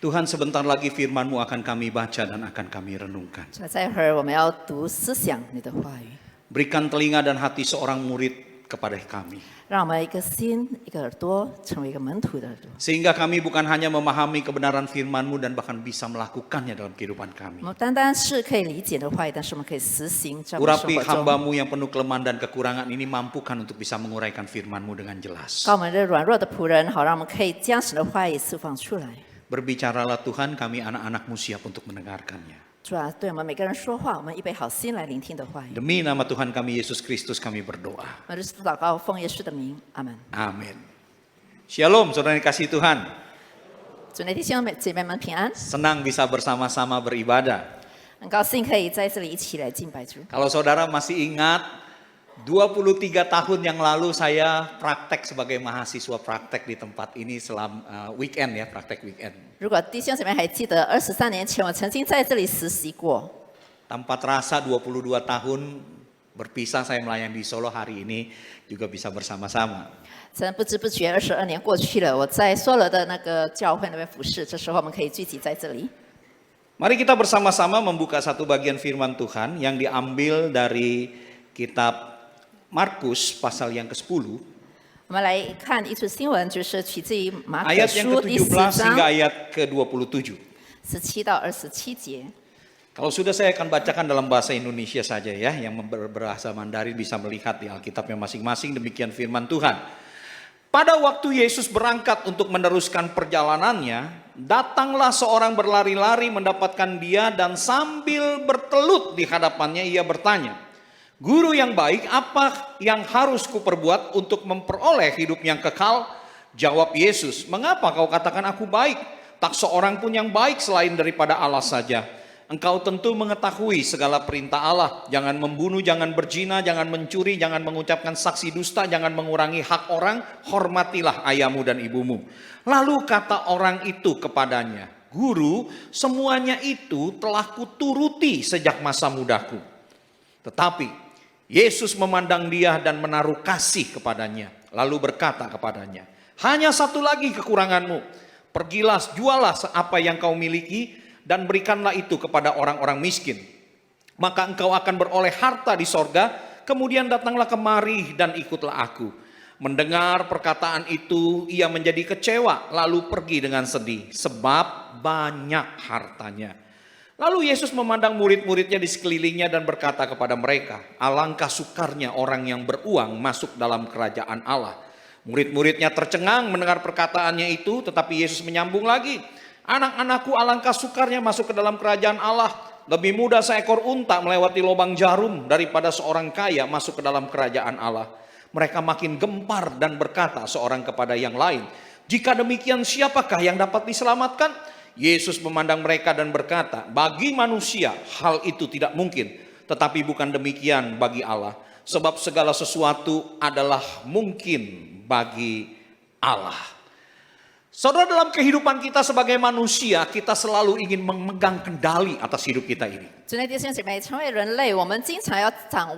Tuhan, sebentar lagi firman-Mu akan kami baca dan akan kami renungkan. 主啊，待会儿我们要读思想你的话语， Berikan telinga dan hati seorang murid kepada kami. 让我们一个心、一个耳朵成为一个门徒的耳朵。 Sehingga kami bukan hanya memahami kebenaran firman-Mu dan bahkan bisa melakukannya dalam kehidupan 我 kami. 们单单是可以理解的话语，但是我们可以实行在我们生 Urapi 活中。 hamba-Mu yang penuh kelemahan dan kekurangan ini mampukan untuk bisa menguraikan firman-Mu dengan jelas. 告我们这软弱的仆人，好让我们可以将神的话语释放出来。 Berbicaralah Tuhan, kami anak-anak-Mu siap untuk mendengarkannya. 主啊，对我们每个人说话，我们预备好心来聆听的话语。 Demi nama Tuhan kami Yesus Kristus kami berdoa. 我们祷告，奉耶稣的名，阿门。 Amin. Shalom, saudara yang dikasihi Tuhan. 主内弟兄姐妹们平安， Senang bisa bersama-sama beribadah. 很高兴可以在这里一起来敬拜主。 Kalau saudara masih ingat, 23 tahun yang lalu saya praktek sebagai mahasiswa praktek di tempat ini selama weekend ya, praktek weekend. 如果弟兄姐妹还记得，23年前我曾经在这里实习过。 Tanpa terasa 22 tahun berpisah saya melayani di Solo, hari ini juga bisa bersama-sama. 真不知不觉，22年过去了，我在梭罗的那个教会那边服侍，这时候我们可以聚集在这里。 Mari kita bersama-sama membuka satu bagian firman Tuhan yang diambil dari kitab Markus pasal yang ke-10. 我们来看一处新闻，就是取自于马可 Ayat yang 书第10 ke-17 hingga 章 ayat ke-27. 17到27节。 Kalau sudah saya akan bacakan dalam bahasa Indonesia saja ya, yang berbahasa Mandarin bisa melihat di Alkitabnya masing-masing. Demikian firman Tuhan. Pada waktu Yesus berangkat untuk meneruskan perjalanannya, datanglah seorang berlari-lari mendapatkan dia dan sambil bertelut di hadapannya ia bertanya, "Guru yang baik, apa yang harus kuperbuat untuk memperoleh hidup yang kekal?" Jawab Yesus, "Mengapa kau katakan aku baik? Tak seorang pun yang baik selain daripada Allah saja. Engkau tentu mengetahui segala perintah Allah. Jangan membunuh, jangan berzina, jangan mencuri, jangan mengucapkan saksi dusta, jangan mengurangi hak orang, hormatilah ayahmu dan ibumu." Lalu kata orang itu kepadanya, "Guru, semuanya itu telah kuturuti sejak masa mudaku." Tetapi Yesus memandang dia dan menaruh kasih kepadanya. Lalu berkata kepadanya, "Hanya satu lagi kekuranganmu. Pergilah, jualah apa yang kau miliki dan berikanlah itu kepada orang-orang miskin. Maka engkau akan beroleh harta di sorga. Kemudian datanglah kemari dan ikutlah aku." Mendengar perkataan itu, ia menjadi kecewa lalu pergi dengan sedih sebab banyak hartanya. Lalu Yesus memandang murid-muridnya di sekelilingnya dan berkata kepada mereka, "Alangkah sukarnya orang yang beruang masuk dalam kerajaan Allah." Murid-muridnya tercengang mendengar perkataannya itu, tetapi Yesus menyambung lagi, "Anak-anakku, alangkah sukarnya masuk ke dalam kerajaan Allah. Lebih mudah seekor unta melewati lubang jarum daripada seorang kaya masuk ke dalam kerajaan Allah." Mereka makin gempar dan berkata seorang kepada yang lain, "Jika demikian, siapakah yang dapat diselamatkan?" Yesus memandang mereka dan berkata, "Bagi manusia hal itu tidak mungkin, tetapi bukan demikian bagi Allah. Sebab segala sesuatu adalah mungkin bagi Allah." Saudara, dalam kehidupan kita sebagai manusia, kita selalu ingin memegang kendali atas hidup kita ini. 主内弟兄姐妹，成为人类，我们经常要掌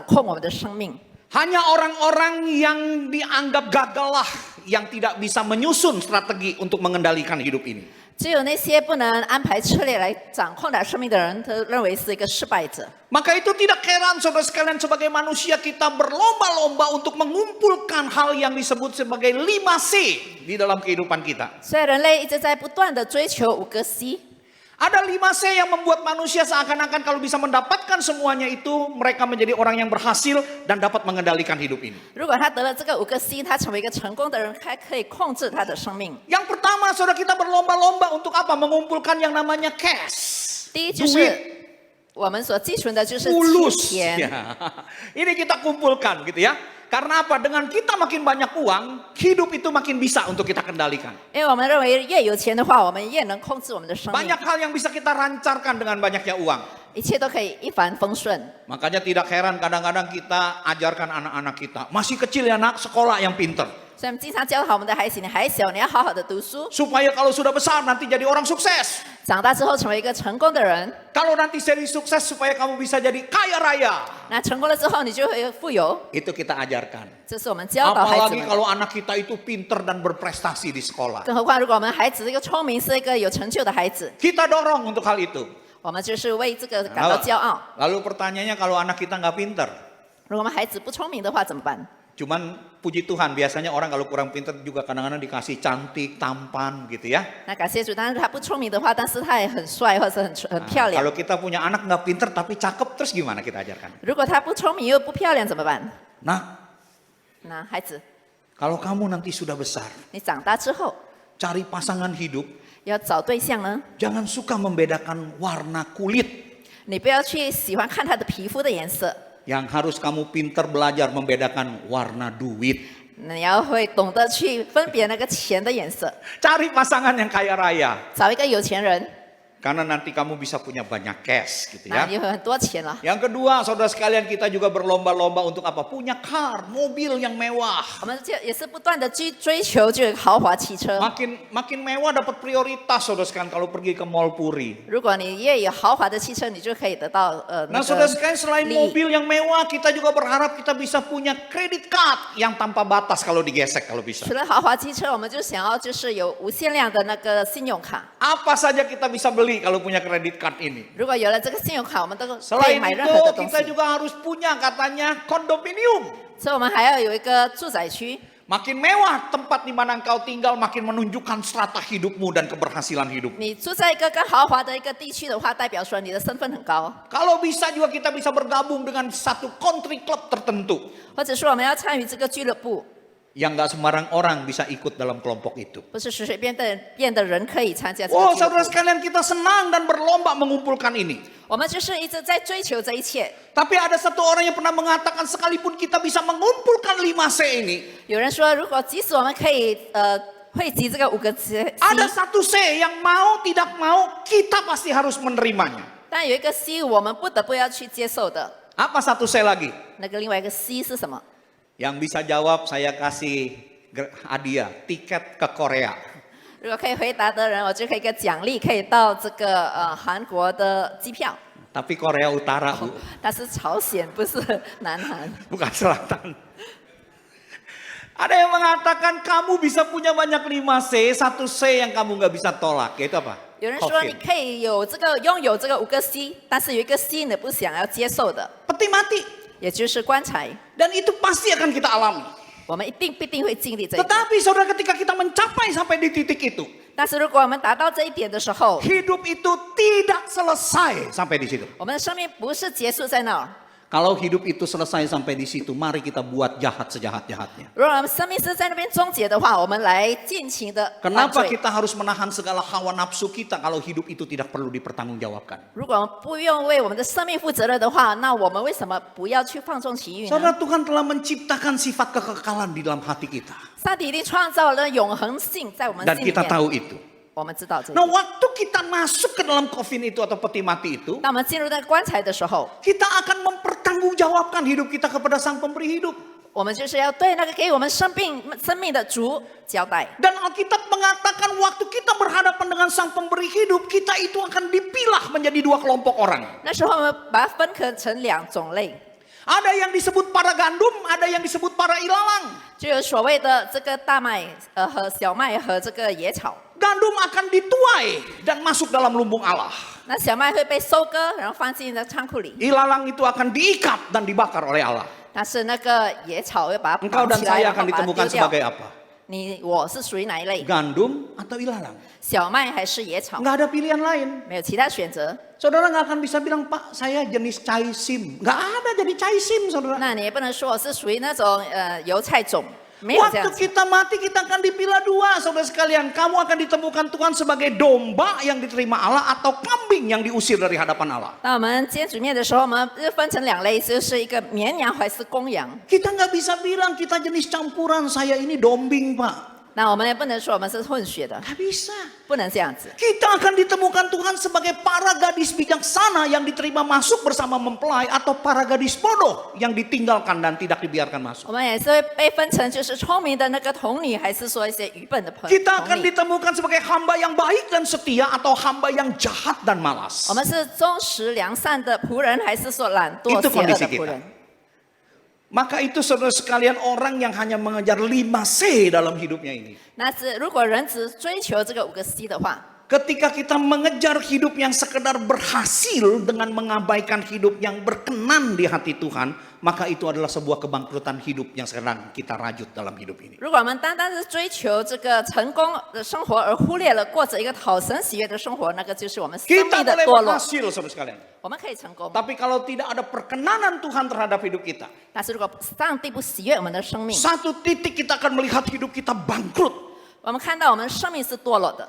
控我们的生命。 Hanya orang-orang yang dianggap gagal lah yang tidak bisa menyusun strategi untuk mengendalikan hidup ini. 只有那些不能安排策略来掌控的生命的人，他认为是一个失败者。 Maka itu tidak heran saudara sekalian, sebagai manusia kita berlomba-lomba untuk mengumpulkan hal yang disebut sebagai 5C di dalam kehidupan kita. 所以人类一直在不断的追求5个 C。 Ada 5C yang membuat manusia seakan-akan kalau bisa mendapatkan semuanya itu, mereka menjadi orang yang berhasil dan dapat mengendalikan hidup ini. 如果他得了这个5个 C， 他成为一个成功的人，他可以控制他的生命。 Yang pertama, saudara, kita berlomba-lomba untuk apa? Mengumpulkan yang namanya cash. 第一就是我们所寄存的就是 Fulus. 钱。 Ya. Ini kita kumpulkan gitu ya. Karena apa? Dengan kita makin banyak uang, hidup itu makin bisa untuk kita kendalikan. 因为我们认为越有钱的话，我们越能控制我们的生命， Banyak hal yang bisa kita lancarkan dengan banyaknya uang. 一切都可以一帆风顺。 Makanya tidak heran kadang-kadang kita ajarkan anak-anak kita, masih kecil ya nak, sekolah yang pinter. 所以我们经常教导我们的孩子，你还小，你要好好的读书， Supaya kalau sudah besar nanti jadi orang sukses. 长大之后成为一个成功的人。 Kalau nanti jadi sukses supaya kamu bisa jadi kaya raya. 那成功了之后，你就会富有。 Itu kita ajarkan. 这是我们教导孩子 Apalagi 们。 kalau anak kita itu pinter dan berprestasi di sekolah. 更何况，如果我们孩子是一个聪明、是一个有成就的孩子， Kita dorong untuk hal itu. 我们就是为这个感到骄傲。 Lalu pertanyaannya kalau anak kita nggak pinter. 如果我们孩子不聪明的话，怎么办？ Cuman puji Tuhan biasanya orang kalau kurang pinter juga kadang-kadang dikasih cantik, tampan gitu ya. 那感谢主，当然他不聪明的话，但是他也很帅或者很漂亮。 Kalau kita punya anak nggak pinter tapi cakep terus gimana kita ajarkan? 如果他不聪明又不漂亮怎么办？ Nah, 那孩子， kalau kamu nanti sudah besar, 你长大之后 cari pasangan hidup, 要找对象呢， jangan suka membedakan warna kulit. 你不要去喜欢看他的皮肤的颜色， Yang harus kamu pinter belajar membedakan warna duit. 你要会懂得去分别那个钱的颜色， Cari pasangan yang kaya raya. 找一个有钱人， Karena nanti kamu bisa punya banyak cash gitu 那 ya. 你有很多钱了。 Yang kedua, saudara sekalian, kita juga berlomba-lomba untuk apa? Punya car, mobil yang mewah. 我们就也是不断的去追求这个豪华汽车。 Makin mewah dapat prioritas, saudara sekalian, kalau pergi ke mall Puri. 如果你越有豪华的汽车，你就可以得到那 Nah, saudara 个 sekalian, selain 利益。 mobil yang mewah, kita juga berharap kita bisa punya credit card yang tanpa batas kalau digesek kalau bisa. 除了豪华汽车，我们就想要就是有无限量的那个信用卡。 Apa saja kita bisa beli kalau punya credit card ini. 如果有了这个信用卡，我们都可以 Selain 买任 itu, 何的东 kita 西。 juga harus punya katanya kondominium. 所以我们还要有一个住宅区。 Makin mewah tempat di mana engkau tinggal, makin menunjukkan strata hidupmu dan keberhasilan hidupmu. 你住在一个更豪华的一个地区的话，代表说你的身份很高， Kalau bisa juga kita bisa bergabung dengan satu country club tertentu. 或者说我们要参与这个俱乐部， Yang gak sembarang orang bisa ikut dalam kelompok itu. 不是随随便的人可以参加这 Oh, 个俱乐 saudara 部。 sekalian, kita senang dan berlomba mengumpulkan ini. 我们就是一直在追求这一切。 Tapi ada satu orang yang pernah mengatakan sekalipun kita bisa mengumpulkan 5C ini, 有人说，如果即使我们可以汇集这个5个C， ada satu C yang mau tidak mau kita pasti harus menerimanya. 但有一个 C 我们不得不要去接受的。 Apa satu C lagi? 那个另外一个 C 是什么？ Yang bisa jawab saya kasih hadiah tiket ke Korea. 如果可以回答的人，我就可以一个奖励，可以到这个韩国的机票。 Tapi Korea Utara, Bu. 但是朝鲜不是南韩。 Bukan selatan. Ada yang mengatakan kamu bisa punya banyak 5C, satu C yang kamu nggak bisa tolak, yaitu apa? 有人说你 COVID. 可以有这个拥有这个5个 C， 但是有一个 C 你不想要接受的， Peti mati. 也就是棺材。 Dan itu pasti akan kita alami. 我们必定会经历这一点。 Tetapi saudara, ketika kita mencapai sampai di titik itu, 但是如果我们达到这一点的时候， hidup itu tidak selesai sampai di situ. 我们的生命不是结束在那儿。 Kalau hidup itu selesai sampai di situ, mari kita buat jahat sejahat-jahatnya. 如果我们生命是在那边终结的话，我们来尽情的犯 Kenapa 罪。 kita harus menahan segala hawa nafsu kita kalau hidup itu tidak perlu dipertanggungjawabkan? 如果我们不用为我们的生命负责任的话，那我们为什么不要去放纵情欲 Saudara, 呢？ Tuhan telah menciptakan sifat kekekalan di dalam hati kita. 上帝已经创造了永恒性在我们 Dan 心里 kita 面， tahu itu. 我们知道这一 Nah, 点。 waktu kita masuk ke dalam coffin itu atau peti mati itu, 当我们进入那个棺材的时候， kita akan mempertanggungjawabkan hidup kita kepada Sang Pemberi hidup. 我们就是要对那个给我们生命的主交代。 Dan Alkitab mengatakan waktu kita berhadapan dengan Sang Pemberi hidup, kita itu akan dipilah menjadi 2 kelompok orang. 那时候我们把它分割成2种类， Ada yang disebut para gandum, ada yang disebut para ilalang. 就有所谓的这个大麦和小麦和这个野草。 Gandum akan dituai dan masuk dalam lumbung Allah. 那小麦会被收割，然后放进那仓库里。 Ilalang itu akan diikat dan dibakar oleh Allah. 但是那个野草会把它 Engkau 绑 dan 起来， saya 然后 akan 把它 ditemukan 丢掉。 sebagai apa? 我是属于哪一类？ Gandum atau ilalang? 小麦还是野草？ Nggak ada pilihan lain. 没有其他选择。 Saudara nggak akan bisa bilang, Pak, saya jenis caisim. Nggak ada jadi caisim, saudara. 那你也不能说我是属于那种油菜种，没有这样 Waktu 子。 kita mati, kita akan dipilah 2, saudara sekalian. Kamu akan ditemukan Tuhan sebagai domba yang diterima Allah atau kambing yang diusir dari hadapan Allah. 当我们接主面的时候，我们就分成2类，就是一个绵羊还是公羊。 Kita nggak bisa bilang kita jenis campuran, saya ini dombing, Pak. 那我们也不能说我们是混血的， Nggak bisa. 不能这样子。 Kita akan ditemukan Tuhan sebagai para gadis bijaksana yang diterima masuk bersama mempelai atau para gadis bodoh yang ditinggalkan dan tidak dibiarkan masuk. 我们也是会被分成就是聪明的那个童女，还是说一些愚笨的童 Kita akan 女。 ditemukan sebagai hamba yang baik dan setia atau hamba yang jahat dan malas. 我们是忠实良善的仆人，还是说懒惰 Itu 邪恶 kondisi 的仆 kita. 人？ Maka itu saudara sekalian orang yang hanya mengejar 5C dalam hidupnya ini. 那是如果人只追求这个5个C 的话， Ketika kita mengejar hidup yang sekedar berhasil dengan mengabaikan hidup yang berkenan di hati Tuhan, maka itu adalah sebuah kebangkrutan hidup yang sedang kita rajut dalam hidup ini. 如果我们单单是追求这个成功的生活，而忽略了过着一个讨神喜悦的生活，那个就是我们生 Kita 命的 boleh 堕落。 berhasil saudara sekalian. 我们可以成功， Tapi kalau tidak ada perkenanan Tuhan terhadap hidup kita, 但是如果上帝不喜悦我们的生命， satu titik kita akan melihat hidup kita bangkrut. 我们看到我们生命是堕落的。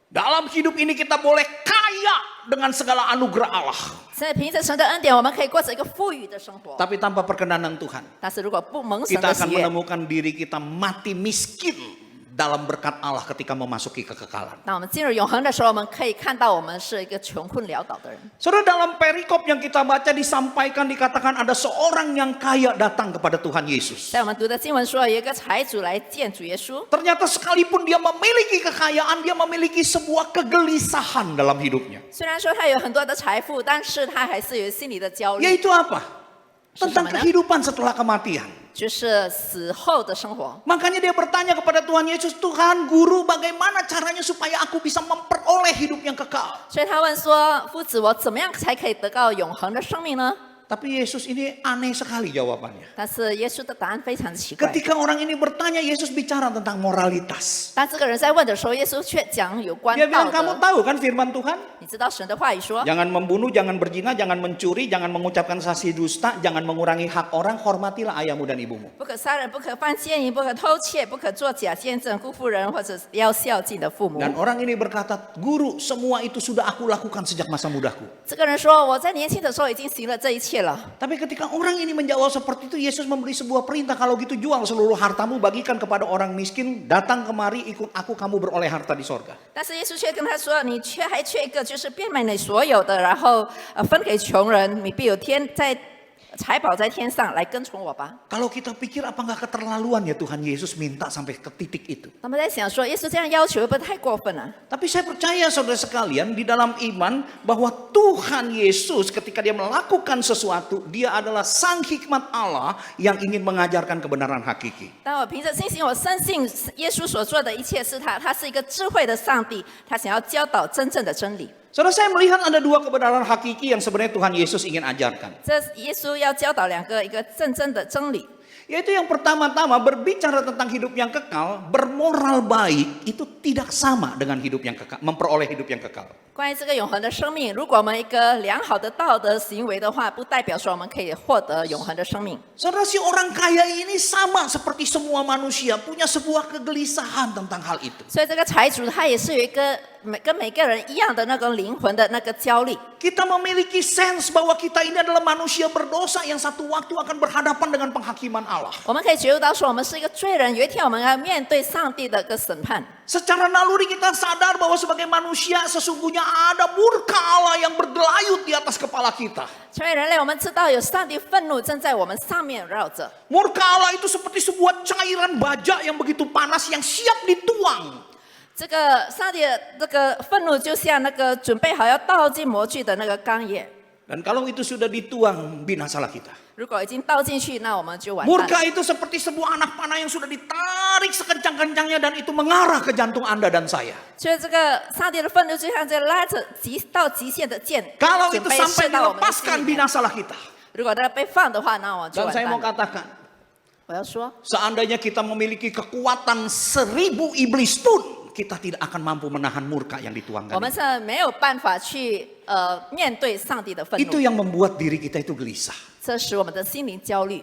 Dalam hidup ini kita boleh kaya dengan segala anugerah Allah. 所以凭着神的恩典，我们可以过着一个富裕的生活。 Tapi tanpa perkenanan Tuhan, 但是如果不蒙神 kita 的 akan 喜悦， menemukan diri kita mati miskin dalam berkat Allah ketika memasuki kekekalan. 那我们进入永恒的时候，我们可以看到我们是一个穷困潦倒的人。 Saudara, dalam perikop yang kita baca disampaikan dikatakan ada seorang yang kaya datang kepada Tuhan Yesus. 在我们读的经文说，有一个财主来见主耶稣。 Ternyata sekalipun dia memiliki kekayaan, dia memiliki sebuah kegelisahan dalam hidupnya. 虽然说他有很多的财富，但是他还是有心里的焦虑， Yaitu apa? Tentang Sesuatu mana? kehidupan setelah kematian. 就是死后的生活。 Makanya dia bertanya kepada Tuhan Yesus, Tuhan Guru bagaimana caranya supaya aku bisa memperoleh hidup yang kekal? 所以他问说：“夫子，我怎么样才可以得到永恒的生命呢 Tapi Yesus ini aneh sekali jawabannya. ？”但是耶稣的答案非常的奇怪。 Ketika orang ini bertanya, Yesus bicara tentang moralitas. 当这个人在问的时候，耶稣却讲有关 Dia 道 bilang, kamu 德。 tahu kan firman Tuhan? 你知道神的话语说， Jangan membunuh, jangan berzina, jangan mencuri, jangan mengucapkan saksi dusta, jangan mengurangi hak orang, hormatilah ayahmu dan ibumu. 不可杀人，不可犯奸淫，不可偷窃，不可作假见证，辜负人，或者要孝敬的父母。 Dan orang ini berkata, Guru, semua itu sudah aku lakukan sejak masa mudaku. 这个人说：“我在年轻的时候已经行了这一切了。” Tapi ketika orang ini menjawab seperti itu, Yesus memberi sebuah perintah, kalau gitu jual seluruh hartamu, bagikan kepada orang miskin, datang kemari, ikut aku, kamu beroleh harta di sorga. 但是耶稣却跟他说：“你还缺一个，就是变卖你所有的，然后分给穷人，你必有财宝在天上，来跟从我吧。” Kalau kita pikir apa nggak keterlaluan ya Tuhan Yesus minta sampai ke titik itu. 他们在想说，耶稣这样要求会不会太过分了？ Tapi saya percaya saudara sekalian di dalam iman bahwa Tuhan Yesus ketika dia melakukan sesuatu, dia adalah sang hikmat Allah yang ingin mengajarkan kebenaran hakiki. 但我凭着信心，我深信耶稣所做的一切是他是一个智慧的上帝，他想要教导真正的真理。 Saudara, saya melihat ada dua kebenaran hakiki yang sebenarnya Tuhan Yesus ingin ajarkan. 这耶稣要教导一个真正的真理。 Yaitu yang pertama-tama berbicara tentang hidup yang kekal, bermoral baik itu tidak sama dengan hidup yang kekal, memperoleh hidup yang kekal. 关于这个永恒的生命，如果我们一个良好的道德行为的话，不代表说我们可以获得永恒的生命。 Saudara, si orang kaya ini sama seperti semua manusia, punya sebuah kegelisahan tentang hal itu. 所以这个财主他也是有一个跟每个人一样的那个灵魂的那个焦虑。 Kita memiliki sense bahwa kita ini adalah manusia berdosa yang satu waktu akan berhadapan dengan penghakiman Allah. 我们可以觉悟到说，我们是一个罪人，有一天我们要面对上帝的一个审判。 Secara naluri kita sadar bahwa sebagai manusia sesungguhnya ada murka Allah yang bergelayut di atas kepala kita. 成为人类，我们知道有上帝愤怒正在我们上面绕着。 Murka Allah itu seperti sebuah cairan baja yang begitu panas yang siap dituang. 这个上帝的这个愤怒，就像那个准备好要倒进模具的那个钢液。 Dan kalau itu sudah dituang, binasalah kita. 如果已经倒进去，那我们就完蛋了。 Murka itu seperti sebuah anak panah yang sudah ditarik sekencang-kencangnya dan itu mengarah ke jantung Anda dan saya. 所以这个上帝的愤怒就像这拉着到极限的箭， Kalau 准 itu 备 sampai 射到我们的心 dilepaskan, 里面。 binasalah kita. 如果它被放的话，那我就 Dan 完 saya 蛋 mau 了。 katakan, 我要说， seandainya kita memiliki kekuatan 1000 iblis pun, kita tidak akan mampu menahan murka yang 我 dituangkan. 们是没有办法去面对上帝的愤 Itu 怒， yang membuat diri kita itu gelisah. 这使我们的心灵焦虑。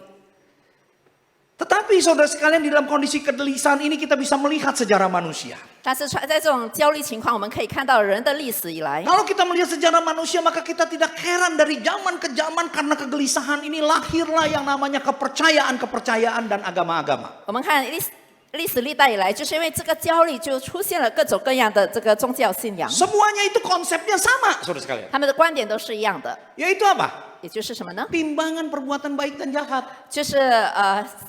Tetapi saudara sekalian, di dalam kondisi kegelisahan ini kita bisa melihat sejarah manusia. 但是在这种焦虑情况，我们可以看到人的历史以来， Kalau kita melihat sejarah manusia, maka kita tidak heran dari zaman ke zaman karena kegelisahan ini lahirlah yang namanya kepercayaan dan agama-agama. 我们看历史历代以来，就是因为这个焦虑，就出现了各种各样的这个宗教信仰。 Semuanya itu konsepnya sama, saudara sekalian. 他们的观点都是一样的， Yaitu apa? 也就是什么呢？ Timbangan perbuatan baik dan jahat. 就是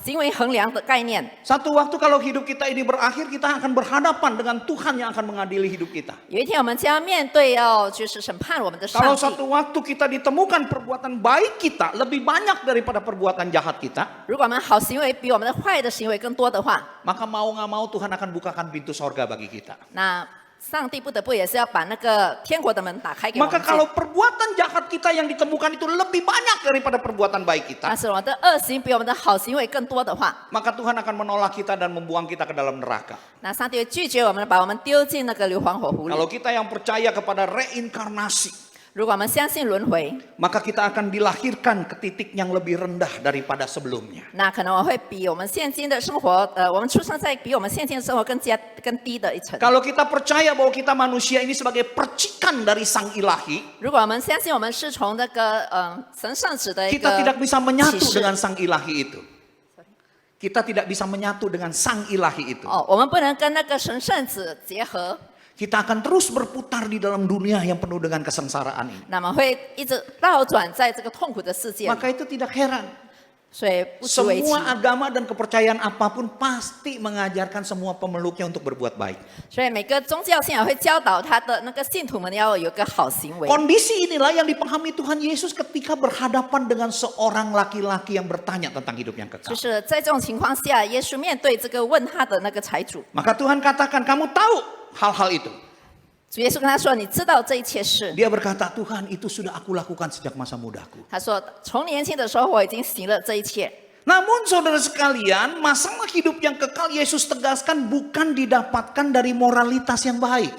行为衡量的概念。 Satu waktu kalau hidup kita ini berakhir, kita akan berhadapan dengan Tuhan yang akan mengadili hidup kita. 有一天我们将面对就是审判我们的上 Kalau 帝。 satu waktu kita ditemukan perbuatan baik kita lebih banyak daripada perbuatan jahat kita, 如果我们好行为比我们的坏的行为更多的话， maka mau nggak mau Tuhan akan bukakan pintu sorga bagi kita. 那上帝不得不也是要把那个天国的门打开给我 Maka 们 kalau 进。 perbuatan jahat kita yang ditemukan itu lebih banyak daripada perbuatan baik kita, 但是我们的恶行比我们的好行为更多的话， maka Tuhan akan menolak kita dan membuang kita ke dalam neraka. 那上帝会拒绝我们，把我们丢进那个硫磺火湖里。 Kalau kita yang percaya kepada reinkarnasi, 如果我们相信轮回， maka kita akan dilahirkan ke titik yang lebih rendah daripada sebelumnya. 那可能我会比我们现今的生活，我们出生在比我们现今的生活更低的一层。 Kalau kita percaya bahwa kita manusia ini sebagai percikan dari Sang Ilahi, 如果我们相信我们是从那个神圣子的一 kita 个 tidak bisa menyatu 启示 dengan Sang Ilahi itu. Kita tidak bisa menyatu dengan Sang Ilahi itu. 我们不能跟那个神圣子结合， Kita akan terus berputar di dalam dunia yang penuh dengan kesengsaraan ini. 那么会一直倒转在这个痛苦的世界里， Maka itu tidak heran. 所以不足为奇。 Semua agama dan kepercayaan apapun pasti mengajarkan semua pemeluknya untuk berbuat baik. 所以每个宗教信仰会教导他的那个信徒们要有个好行为。 Kondisi inilah yang dipahami Tuhan Yesus ketika berhadapan dengan seorang laki-laki yang bertanya tentang hidup yang 就 kekal. 是在这种情况下，耶稣面对这个问他的那个财主， Maka Tuhan katakan, kamu tahu hal-hal itu. 主耶稣跟他说：“你知道这一切事。 Dia berkata, Tuhan itu sudah aku lakukan sejak masa mudaku. ”他说：“从年轻的时候我已经行了这一切。 Namun saudara sekalian, masalah hidup yang kekal Yesus tegaskan bukan didapatkan dari moralitas yang baik. ”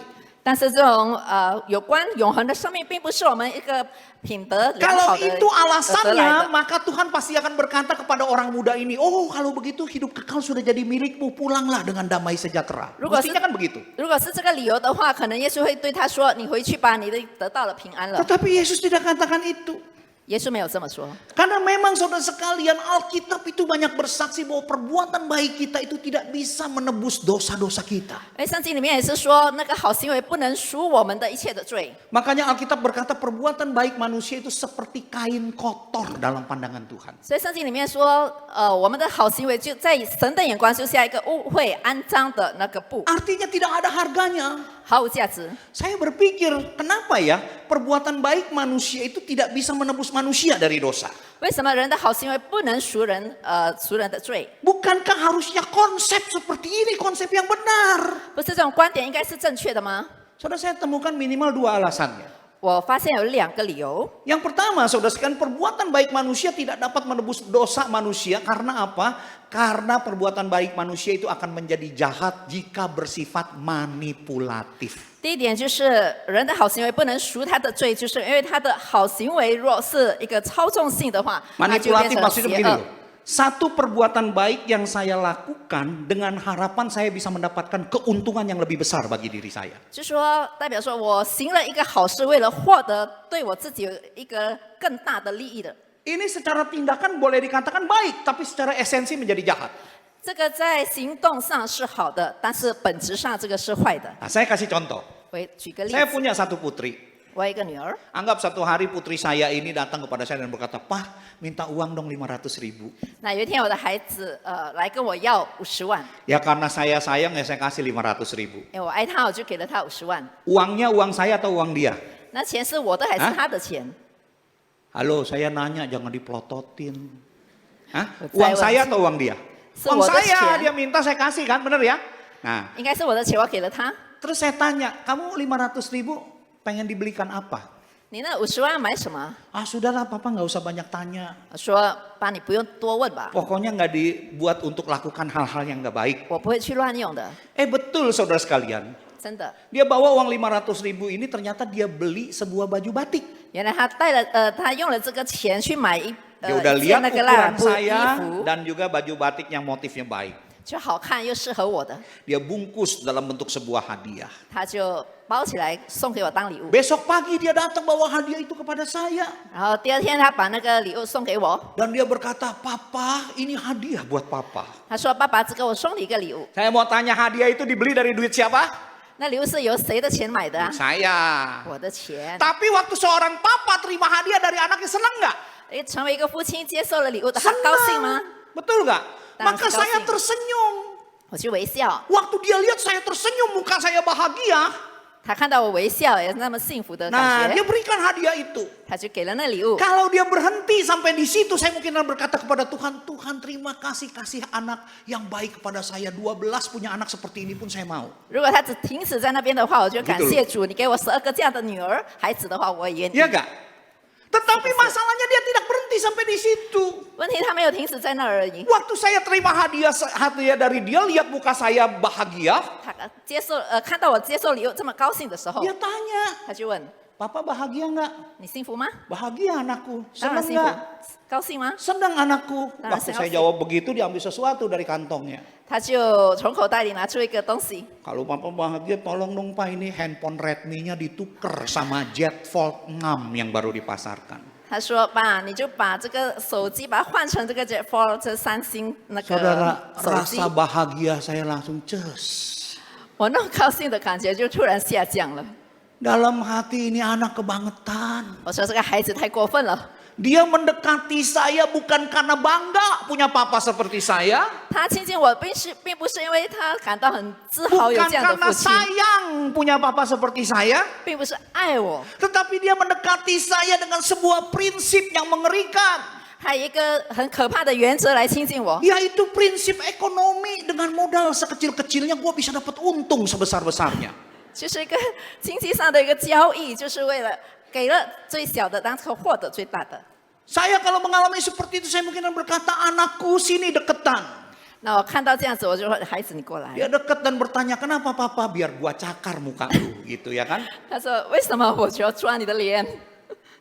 但是这种有关永恒的生命，并不是我们一个品德良 Kalau 好的 itu 得来 alasannya, 的。 maka Tuhan pasti akan berkata kepada orang muda ini, oh kalau begitu hidup kekal sudah jadi milikmu, pulanglah dengan damai sejahtera. 如果是 Mestinya kan begitu. 如果是这个理由的话，可能耶稣会对他说：“你回去吧，你的得到了平安了。 Tetapi Yesus tidak katakan itu. ”耶稣没有这么说， Karena memang saudara sekalian, Alkitab itu banyak bersaksi bahwa perbuatan baik kita itu tidak bisa menebus dosa-dosa kita. 因为圣经里面也是说，那个好行为不能赎我们的一切的罪。 Makanya Alkitab berkata perbuatan baik manusia itu seperti kain kotor dalam pandangan Tuhan. 所以圣经里面说，我们的好行为就在神的眼光就像一个污秽肮脏的那个布， Artinya tidak ada harganya. 毫无价值。 Saya berpikir, kenapa ya perbuatan baik manusia itu tidak bisa menebus manusia dari dosa? 为什么人的好行为不能赎人的罪？ Bukankah harusnya konsep seperti ini konsep yang benar? 不是这种观点应该是正确的吗？ Saudara, saya temukan minimal 2 alasannya. 我发现有2个理由。 Yang pertama, saudara sekalian, perbuatan baik manusia tidak dapat menebus dosa manusia karena apa? Karena perbuatan baik manusia itu akan menjadi jahat jika bersifat manipulatif. 第一点就是人的好行为不能赎他的罪，就是因为他的好行为若是一个操纵性的话，那就变 Manipulatif 成 maksudnya 邪 begini 恶 loh. Satu perbuatan baik yang saya lakukan dengan harapan saya bisa mendapatkan keuntungan yang lebih besar bagi diri saya. 就说代表说我行了一个好事，为了获得对我自己有一个更大的利益的。 Ini secara tindakan boleh dikatakan baik, tapi secara esensi menjadi jahat. 这个在行动上是好的，但是本质上这个是坏的。 Nah, saya kasih contoh. 我举个例 Saya 子， punya satu putri. 我有一个女儿， Anggap satu hari putri saya ini datang kepada saya dan berkata, Pak, minta uang dong 500.000. 那有一天我的孩子来跟我要50万， Ya karena saya sayang ya saya kasih 500.000. 因为我爱他，我就给了他50万。 Uangnya uang saya atau uang dia? 那钱是我的还是啊他的钱？ Halo, saya nanya jangan diplototin. Hah? Saya Uang uang- saya atau uang dia? Uang Sebuah saya,钱 dia minta saya kasih kan, bener ya? Nah, 应该是我的钱，我给了他。 terus saya tanya, kamu 500.000 pengen dibelikan apa? 你那50万买什么？ Ah sudahlah, papa nggak usah banyak tanya. 我说爸，你不用多问吧， Pokoknya nggak dibuat untuk lakukan hal-hal yang nggak baik. 我不会去乱用的， Betul saudara sekalian. 真的。 Dia bawa uang 500.000 ini ternyata dia beli sebuah baju batik. 原来他带了他用了这个钱去买 Dia udah 一件 lihat 那个 ukuran 拉布衣 saya 服， dan juga baju batik yang motifnya baik. 就好看又适合我的， Dia bungkus dalam bentuk sebuah hadiah. 他就包起来送给我当礼物。 Besok pagi dia datang bawa hadiah itu kepada saya. 然后第二天他把那个礼物送给我， Dan dia berkata, Papa ini hadiah buat Papa. 他说：“爸爸，只给我送你一个礼物。 Saya mau tanya hadiah itu dibeli dari duit siapa? ”那礼物是由谁的钱买的啊？ Saya. 我的钱。 Tapi waktu seorang papa terima hadiah dari anaknya senang nggak? 成为一个父亲接受了礼物的，他高兴吗？ Betul nggak? Dan Maka masih saya高兴。 tersenyum. 我去微笑， Waktu dia lihat saya tersenyum, muka saya bahagia. 他看到我微笑，也是那么幸福的 Nah, 感 dia 觉， berikan hadiah itu. 他就给了那礼物。 Kalau dia berhenti sampai di situ, saya mungkin akan berkata kepada Tuhan, Tuhan terima kasih anak yang baik kepada saya. 12 punya anak seperti ini pun saya mau. 如果他只停止在那边的话，我就感 Betul. 谢主，你给我12个这样的女儿孩子的话，我也愿意。 Iya nggak? Tetapi masalahnya dia tidak berhenti sampai di situ. 问题他没有停止在那儿而已， Waktu saya terima hadiah dari dia, lihat muka saya bahagia, 他看到我接受礼物这么高兴的时候， dia tanya, 他就问 Papa bahagia nggak? 你幸福吗？ Bahagia anakku. 当然 Senang 幸福 nggak?，高兴吗？ Senang anakku. Nah, Waktu saya saya jawab begitu, dia ambil sesuatu dari kantongnya. 他就从口袋里拿出一个东西， Kalau Papa bahagia, tolong dong Pak, ini handphone Redmi-nya ditukar sama Z Fold 6 yang baru dipasarkan. 他说：“爸，你就把这个手机把它换成这个 Z Fold 这三星那个 Saudara, 手机。 rasa bahagia saya langsung ces. 我那种高兴的感觉就突然下降了。 Dalam hati ini anak kebangetan. 我说这个孩子太过分了， Dia mendekati saya bukan karena bangga punya papa seperti saya. 他亲近我并不是因为他感到很自豪有 Bukan 这样的 karena 父亲， sayang punya papa seperti saya. 并不是爱我， Tetapi dia mendekati saya dengan sebuah prinsip yang mengerikan. 他有一个很可怕的原则来亲近我， Yaitu prinsip ekonomi. Dengan modal sekecil-kecilnya gue bisa dapat untung sebesar-besarnya. 就是一个经济上的一个交易，就是为了给了最小的，但是获得最大的。 Saya kalau mengalami seperti itu, saya mungkin akan berkata, anakku sini deketan. 那我看到这样子，我就说孩子你过来。 Dia deket dan bertanya, kenapa papa? Biar gua cakar muka lu, gitu ya kan. 他说为什么我就要抓你的脸？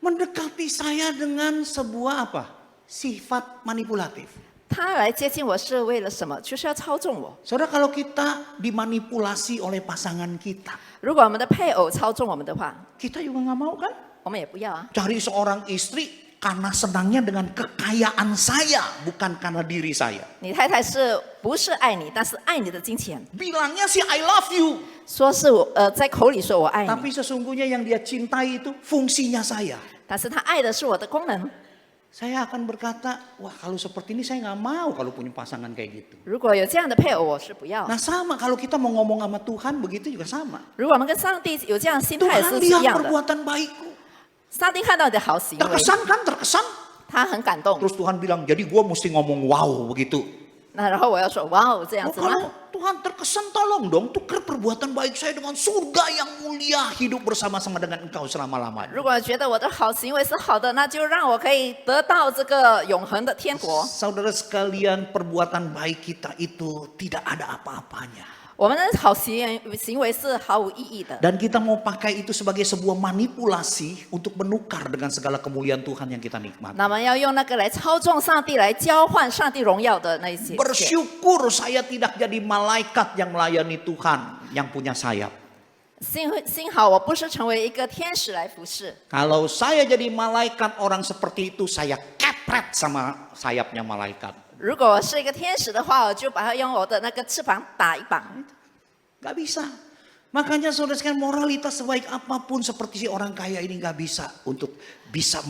Mendekati saya dengan sebuah apa? Sifat manipulatif. 他来接近我是为了什么？就是要操纵我。 Saudara, kalau kita dimanipulasi oleh pasangan kita, 如果我们的配偶操纵我们的话， kita juga nggak mau kan? 我们也不要啊。 Cari seorang istri karena senangnya dengan kekayaan saya, bukan karena diri saya. 你太太是不是爱你，但是爱你的金钱， Bilangnya sih I love you, 说是在口里说我爱你， tapi sesungguhnya yang dia cintai itu fungsinya saya. 但是他爱的是我的功能。 Saya akan berkata, wah kalau seperti ini saya nggak mau kalau punya pasangan kayak gitu. 如果有这样的配偶，我是不要。 Nah sama kalau kita mau ngomong sama Tuhan begitu juga sama. 如果我们跟上帝有这样心态 Tuhan 是一 lihat 样的， perbuatan baikku. 上帝看到你的好行为， Terkesan kan? Terkesan. 他很感动。 Terus Tuhan bilang, jadi gue mesti ngomong wow begitu. 那然后我要说，哇哦，这样 Oh, 子吗？ kalau Tuhan terkesan, tolong dong tukar perbuatan baik saya dengan surga yang mulia, hidup bersama-sama dengan engkau selama-lamanya. 如果觉得我的好行为是好的，那就让我可以得到这个永恒的天国。 Saudara sekalian, perbuatan baik kita itu tidak ada apa-apanya. 我们的好行为是毫无意义的。 Dan kita mau pakai itu sebagai sebuah manipulasi untuk menukar dengan segala kemuliaan Tuhan yang kita nikmati. 那么要用那个来操纵上帝，来交换上帝荣耀的那一些。 Bersyukur saya tidak jadi malaikat yang melayani Tuhan yang punya sayap. 幸好我不是成为一个天使来服侍。 Kalau saya jadi malaikat orang seperti itu, saya kepret sama sayapnya malaikat. 如果我是一个天使的话，我就把它用我的那个翅膀打一绑。 Gak bisa. Makanya saudara sekalian, moralitas sebaik apapun seperti si orang kaya ini gak bisa untuk bisa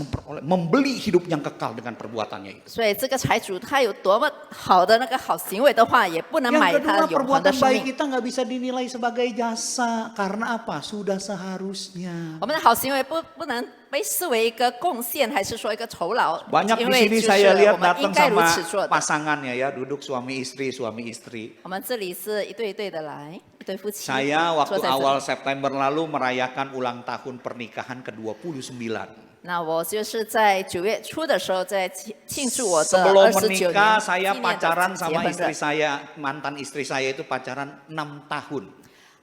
membeli hidup yang kekal dengan perbuatannya itu. 所以这个财主他有多么好的那个好行为的话，也不能 Yang 买 kedua, 他永恒的 perbuatan 生 baik 命。 kita gak bisa dinilai sebagai jasa. Karena apa? Sudah seharusnya. 我们的好行为不能被视为一个贡献，还是说一个酬劳？ Banyak 因 di 为 sini 就是 saya 我 lihat 们 datang 应该如 sama 此做的。 pasangannya ya, duduk suami istri. 我们这里是一对一对的来，一对夫妻 Saya 坐 waktu 在这 awal 里。 September lalu merayakan ulang tahun pernikahan ke-29. 那我就是在9月初的时候，在庆祝我的 Sebelum 29 menikah 年 saya 纪念 pacaran 的结 sama 婚 istri 日。 saya, mantan istri saya itu pacaran 6 tahun.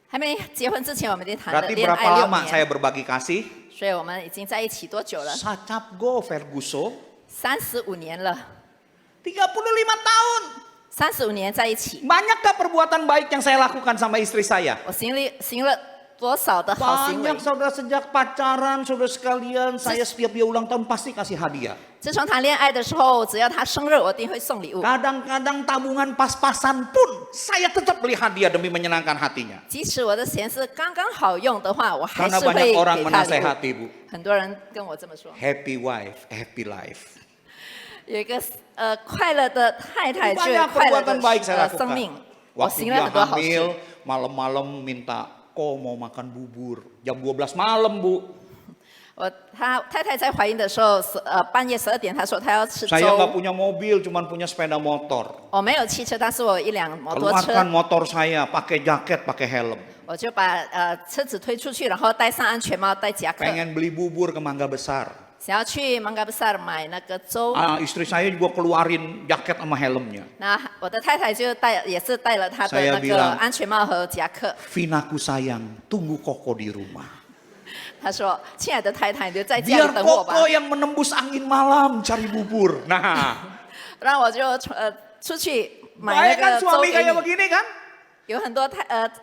还没结婚之前，我们已经谈了 Berarti 恋 berapa 爱6 lama saya 年， berbagi kasih? 所以我们已经在一起多久了？ Sacapgo Ferguso 35年了， 35 tahun. 35年在一起， Banyakkah perbuatan baik yang saya lakukan sama istri saya? 我行了多少的好行为 Banyak。 saudara, sejak pacaran saudara sekalian, saya setiap dia ulang tahun pasti kasih hadiah. 自从谈恋爱的时候，只要他生日，我一定会送礼物。 Kadang-kadang tabungan pas-pasan pun saya tetap beli hadiah demi menyenangkan hatinya. 即使我的钱是刚刚好用的话，我还 Karena 是会 banyak 给 orang 他礼物。 menasehati, Bu. 很多人跟我这么说。 Happy wife, happy life. 有一个快乐的太太，就有 Banyak 快乐 perbuatan baik saya 的生 lakukan. 命。我 Waktu 行了 dia 很多好 hamil, 事。 malam-malam minta, kok mau makan bubur. Jam 12 malam, Bu. 他太太在怀孕的时候，半夜12点，她说她要吃 Saya nggak 粥。 punya mobil, cuman punya sepeda motor. 我没有汽车，但是我有一辆摩托 Keluarkan 车， motor saya, pakai jaket, pakai helm. 我就把车子推出去，然后戴上安全帽，戴夹克， Pengen beli bubur ke Mangga Besar. 想要去芒嘎布萨尔买那个粥。 Istri saya juga keluarin jaket sama helmnya. 那我的太太就也是带了她的 Saya 那个 bilang 安全帽和夹克。 Vinaku sayang, tunggu Koko di rumah. 她说：“亲爱的太太，你就在家里 Biar 等我吧。 Koko yang menembus angin malam cari bubur. Nah, ”然后我就出去买 baik 那 kan 个粥 suami 给 kayak 你。 begini kan? 有很多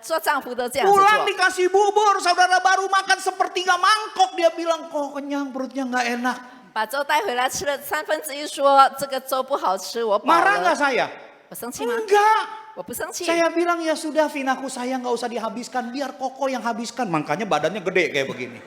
做丈夫都这样子 Pulang 做。 dikasih bubur, saudara baru makan sepertiga mangkok. Dia bilang, kok kenyang perutnya nggak enak. 把粥带回来吃了1/3，说这个粥不好吃，我饱 Marah nggak 了。 saya? 我生气吗？ Enggak. 我不生气。 Saya bilang ya sudah Vinaku sayang nggak usah dihabiskan. Biar Koko yang habiskan. Makanya badannya gede kayak begini.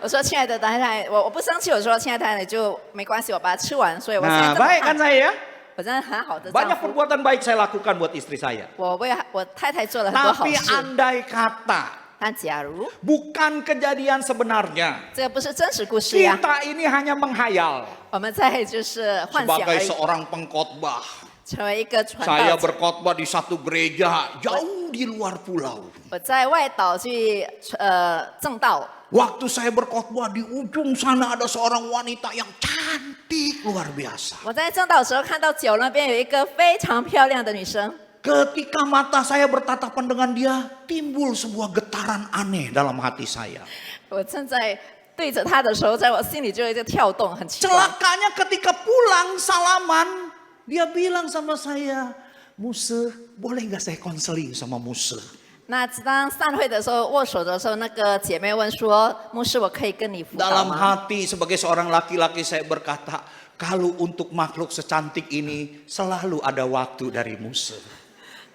我说亲爱的太太，我不生气。我说亲爱的太太就没关系，我把它吃完。所以我现在 Nah 这么 baik kan 胖， saya ya? 我真的很好的丈 Banyak 夫。 perbuatan baik saya lakukan buat istri saya. 我为我太太做了很多好 Tapi 事。 andai kata 但假如 bukan kejadian sebenarnya. 这个不是真实故事呀， Kita ini hanya menghayal. 我们在就是幻想而 Sebagai 已， seorang pengkhotbah. 成为一个传 Saya 道者。 berkhotbah di satu gereja jauh di luar pulau. 我在外岛去正道。 Waktu saya berkhotbah di ujung sana ada seorang wanita yang cantik luar biasa. 我在正道的时候看到酒那边有一个非常漂亮的女生， Ketika mata saya bertatapan dengan dia, timbul sebuah getaran aneh dalam hati saya. 我正在对着她的时候，在我心里就有一个跳动，很奇怪。 Celakanya ketika pulang salaman, dia bilang sama saya, Muse, boleh nggak saya konseling sama Muse? 那当散会的时候握手的时候，那个姐妹问说：“牧师，我可以跟你辅导 Dalam 吗 hati sebagai seorang laki-laki saya berkata, kalau untuk makhluk secantik ini selalu ada waktu dari Muse.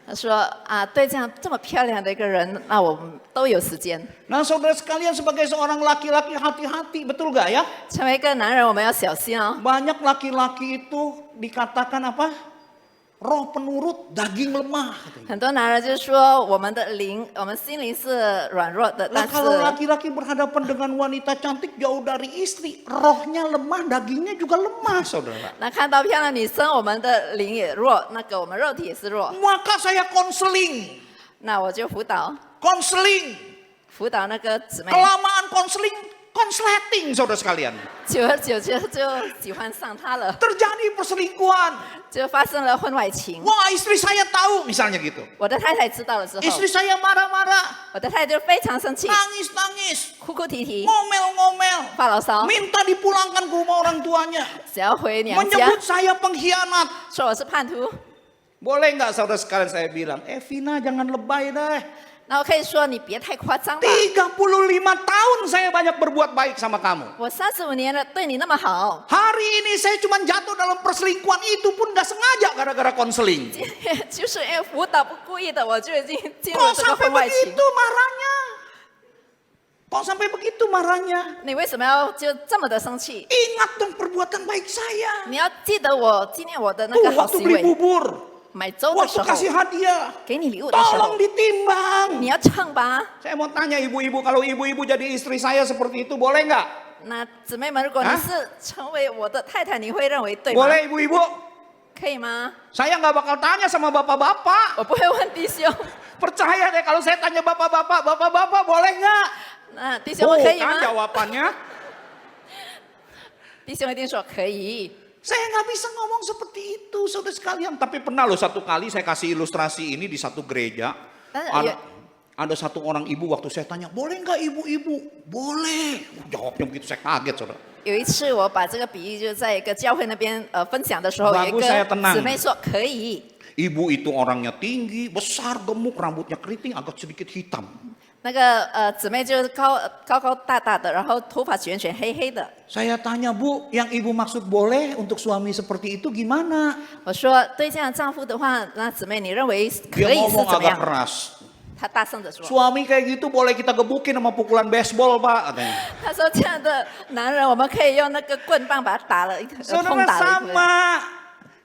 她说：“啊，对这么漂亮的一个人，那我们都有时间。 Nah saudara sekalian sebagai seorang laki-laki hati-hati, betul gak ya? 成为一个男人，我们要小心哦。 Banyak laki-laki itu dikatakan apa? Roh penurut, daging lemah. 很多男人就说我们的灵，我们心灵是软弱的， Nah 但 kalau 是 laki-laki berhadapan dengan wanita cantik jauh dari istri, rohnya lemah, dagingnya juga lemah, saudara. 那看到漂亮女生，我们的灵也弱，那个我们肉体也是弱。 Maka saya konseling, 那我就辅导 konseling, 那个姊妹， kelamaan konseling, konsleting, saudara sekalian. 久而久之就喜欢上她了， Terjadi perselingkuhan. 就发生了婚外情。 Wah istri saya tahu misalnya gitu. 我的太太知道了之后， Istri saya marah-marah, 我的太太就非常生气， nangis-nangis, 哭哭啼啼， ngomel-ngomel, 发牢骚， minta dipulangkan ke rumah orang tuanya, 想要回娘家， menyebut saya pengkhianat. 说我是叛徒。 Boleh nggak saudara sekalian saya bilang, Vina jangan lebay deh. 那我可以说你别太夸张吧， 35 tahun saya banyak berbuat baik sama kamu. 我35年了，对你那么好， Hari ini saya cuma jatuh dalam perselingkuhan itu pun nggak sengaja gara-gara konseling. 就是因为辅导不故意的，我就已经进入 Kok 了这个 sampai 婚外情 begitu。marahnya? Kok sampai begitu marahnya? 你为什么要就这么的生气？ Ingat dong perbuatan baik saya. 你要记得我纪念我的那 Tuh 个好 waktu 行 beli 为。 bubur, 买粥的时 waktu 候， kasih hadiah, 给你礼物的时 tolong 候， ditimbang. 你要称吧。 Saya mau tanya ibu-ibu, kalau ibu-ibu jadi istri saya seperti itu boleh nggak? 那姊妹们，如果你啊是成为我的太太，你会认为对吗？ Boleh ibu-ibu? 可以吗？ Saya nggak bakal tanya sama bapak-bapak. 我不会问弟兄， Percaya deh kalau saya tanya bapak-bapak, bapak-bapak boleh nggak? 那弟兄们可以 kan 吗？ jawabannya. 弟兄一定说可以。 Saya nggak bisa ngomong seperti itu, saudara sekalian. Tapi pernah loh satu kali saya kasih ilustrasi ini di satu gereja. Ada satu orang ibu waktu saya tanya, boleh nggak ibu-ibu? Boleh. Jawabnya begitu saya kaget, saudara. 有一次我把这个比喻就在一个教会那边分享的时候，有一 Bagus saya 个 tenang. 姊妹说可以。Ibu itu orangnya tinggi, besar, gemuk, rambutnya keriting, agak sedikit hitam. 那个姊妹就是高高大大的，然后头发卷卷黑黑的。 Saya tanya, Bu, yang ibu maksud boleh untuk suami seperti itu gimana? 我说对这样丈夫的话，那姊妹你认为 Dia 可以是 ngomong 怎么 agak 样？ keras. 她大声的说， Suami kayak gitu boleh kita gebukin sama pukulan baseball, Pak, katanya. 她说这样的男人我们可以用那个棍棒把他打了碰 Saudara 打了一顿。 sama.